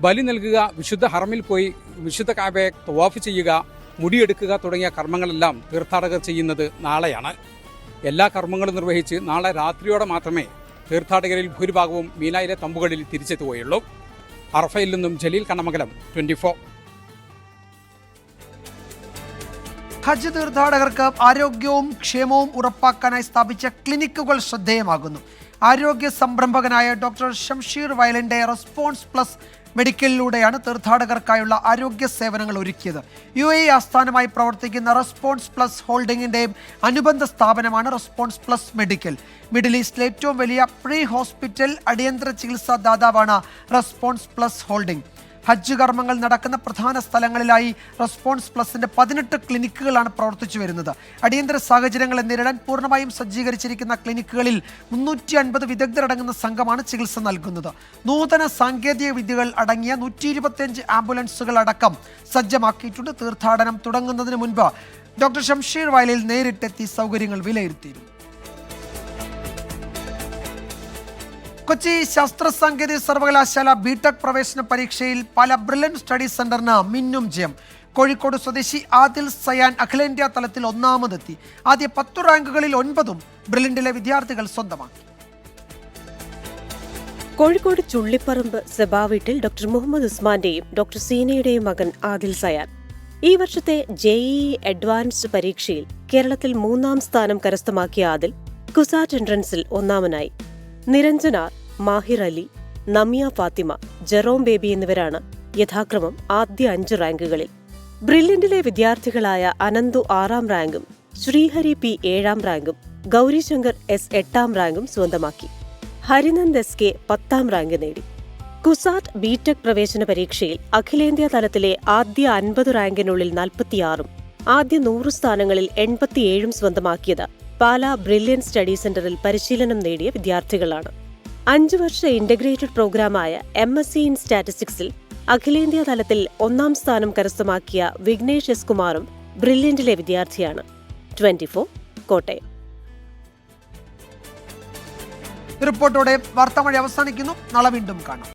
Speaker 11: ബലി നൽകുക, വിശുദ്ധ ഹറമിൽ പോയി വിശുദ്ധ കാബയെ തവാഫ് ചെയ്യുക, മുടിയെടുക്കുക തുടങ്ങിയ കർമ്മങ്ങളെല്ലാം തീർത്ഥാടകർ ചെയ്യുന്നത് നാളെയാണ്. എല്ലാ കർമ്മങ്ങളും നിർവഹിച്ച് നാളെ രാത്രിയോടെ മാത്രമേ തീർത്ഥാടകരിൽ ഭൂരിഭാഗവും മീനായിലെ തമ്പുകളിൽ തിരിച്ചെത്തുകയുള്ളൂ. അറഫയിൽ നിന്നും ജലീൽ കണ്ണമംഗലം, 24.
Speaker 1: ഹജ്ജ് തീർത്ഥാടകർക്ക് ആരോഗ്യവും ക്ഷേമവും ഉറപ്പാക്കാനായി സ്ഥാപിച്ച ക്ലിനിക്കുകൾ ശ്രദ്ധേയമാകുന്നു. ആരോഗ്യ സംരംഭകനായ ഡോക്ടർ ഷംഷീർ വയലിൻ്റെ റെസ്പോൺസ് പ്ലസ് മെഡിക്കലിലൂടെയാണ് തീർത്ഥാടകർക്കായുള്ള ആരോഗ്യ സേവനങ്ങൾ ഒരുക്കിയത്. UAE ആസ്ഥാനമായി പ്രവർത്തിക്കുന്ന റെസ്പോൺസ് പ്ലസ് ഹോൾഡിംഗിൻ്റെയും അനുബന്ധ സ്ഥാപനമാണ് റെസ്പോൺസ് പ്ലസ് മെഡിക്കൽ. മിഡിൽ ഈസ്റ്റിലെ ഏറ്റവും വലിയ പ്രീ ഹോസ്പിറ്റൽ അടിയന്തര ചികിത്സാ ദാതാവാണ് റെസ്പോൺസ് പ്ലസ് ഹോൾഡിംഗ്. ഹജ്ജ് കർമ്മങ്ങൾ നടക്കുന്ന പ്രധാന സ്ഥലങ്ങളിലായി റെസ്പോൺസ് പ്ലസിന്റെ 18 ക്ലിനിക്കുകളാണ് പ്രവർത്തിച്ചു വരുന്നത്. അടിയന്തര സാഹചര്യങ്ങളെ നേരിടാൻ പൂർണ്ണമായും സജ്ജീകരിച്ചിരിക്കുന്ന ക്ലിനിക്കുകളിൽ 350 വിദഗ്ധരടങ്ങുന്ന സംഘമാണ് ചികിത്സ നൽകുന്നത്. നൂതന സാങ്കേതിക വിദ്യകൾ അടങ്ങിയ 125 ആംബുലൻസുകൾ അടക്കം സജ്ജമാക്കിയിട്ടുണ്ട്. തീർത്ഥാടനം തുടങ്ങുന്നതിന് മുൻപ് ഡോക്ടർ ഷംഷീർ വയലിൽ നേരിട്ടെത്തി സൗകര്യങ്ങൾ വിലയിരുത്തിയിരുന്നു. കൊച്ചി ശാസ്ത്ര സാങ്കേതിക സർവകലാശാല ബിടെക് പ്രവേശന പരീക്ഷയിൽ പാലാ ബ്രില്യൻറ്റ് സ്റ്റഡി സെന്ററിന് മിന്നും ജയം. കോഴിക്കോട് സ്വദേശി ആദിൽ സയാൻ അഖിലേന്ത്യാ തലത്തിൽ ഒന്നാമതെത്തി. ആദ്യ 10 റാങ്കുകളിൽ 9 ബ്രില്യൻറ്റിലെ വിദ്യാർത്ഥികൾ സ്വന്തമാക്കി.
Speaker 25: കോഴിക്കോട് ചുള്ളിപ്പറമ്പ് സഭാ വീട്ടിൽ ഡോക്ടർ മുഹമ്മദ് ഉസ്മാന്റെയും ഡോക്ടർ സീനയുടെയും മകൻ ആദിൽ സയാൻ ഈ വർഷത്തെ JEE അഡ്വാൻസ്ഡ് പരീക്ഷയിൽ കേരളത്തിൽ 3ാം സ്ഥാനം കരസ്ഥമാക്കിയ ആദിൽ കുസാറ്റ് എൻട്രൻസിൽ ഒന്നാമനായി. നിരഞ്ജന, മാഹിർ അലി, നമിയ ഫാത്തിമ, ജെറോം ബേബി എന്നിവരാണ് യഥാക്രമം ആദ്യ 5 റാങ്കുകളിൽ. ബ്രില്യന്റിലെ വിദ്യാർത്ഥികളായ അനന്തു 6ാം റാങ്കും ശ്രീഹരി P 7ാം റാങ്കും ഗൗരിശങ്കർ S 8ാം റാങ്കും സ്വന്തമാക്കി. ഹരിനന്ദ് SK 10ാം റാങ്ക് നേടി. കുസാറ്റ് ബിടെക് പ്രവേശന പരീക്ഷയിൽ അഖിലേന്ത്യാ തലത്തിലെ ആദ്യ 50 റാങ്കിനുള്ളിൽ 46ഉം ആദ്യ 100 സ്ഥാനങ്ങളിൽ 87ഉം സ്വന്തമാക്കിയത് പാലാ ബ്രില്യൻറ്റ് സ്റ്റഡി സെന്ററിൽ പരിശീലനം നേടിയ വിദ്യാർത്ഥികളാണ്. 5 വർഷ ഇന്റഗ്രേറ്റഡ് പ്രോഗ്രാമായ MSc ഇൻ സ്റ്റാറ്റിസ്റ്റിക്സിൽ അഖിലേന്ത്യാ തലത്തിൽ 1ാം സ്ഥാനം കരസ്ഥമാക്കിയ വിഘ്നേഷ് S കുമാറും ബ്രില്യന്റിലെ വിദ്യാർത്ഥിയാണ്. 24 കോട്ടയം.
Speaker 1: റിപ്പോർട്ടോടെ വാർത്താമഴ അവസാനിക്കുന്നു. നാളെ വീണ്ടും കാണാം.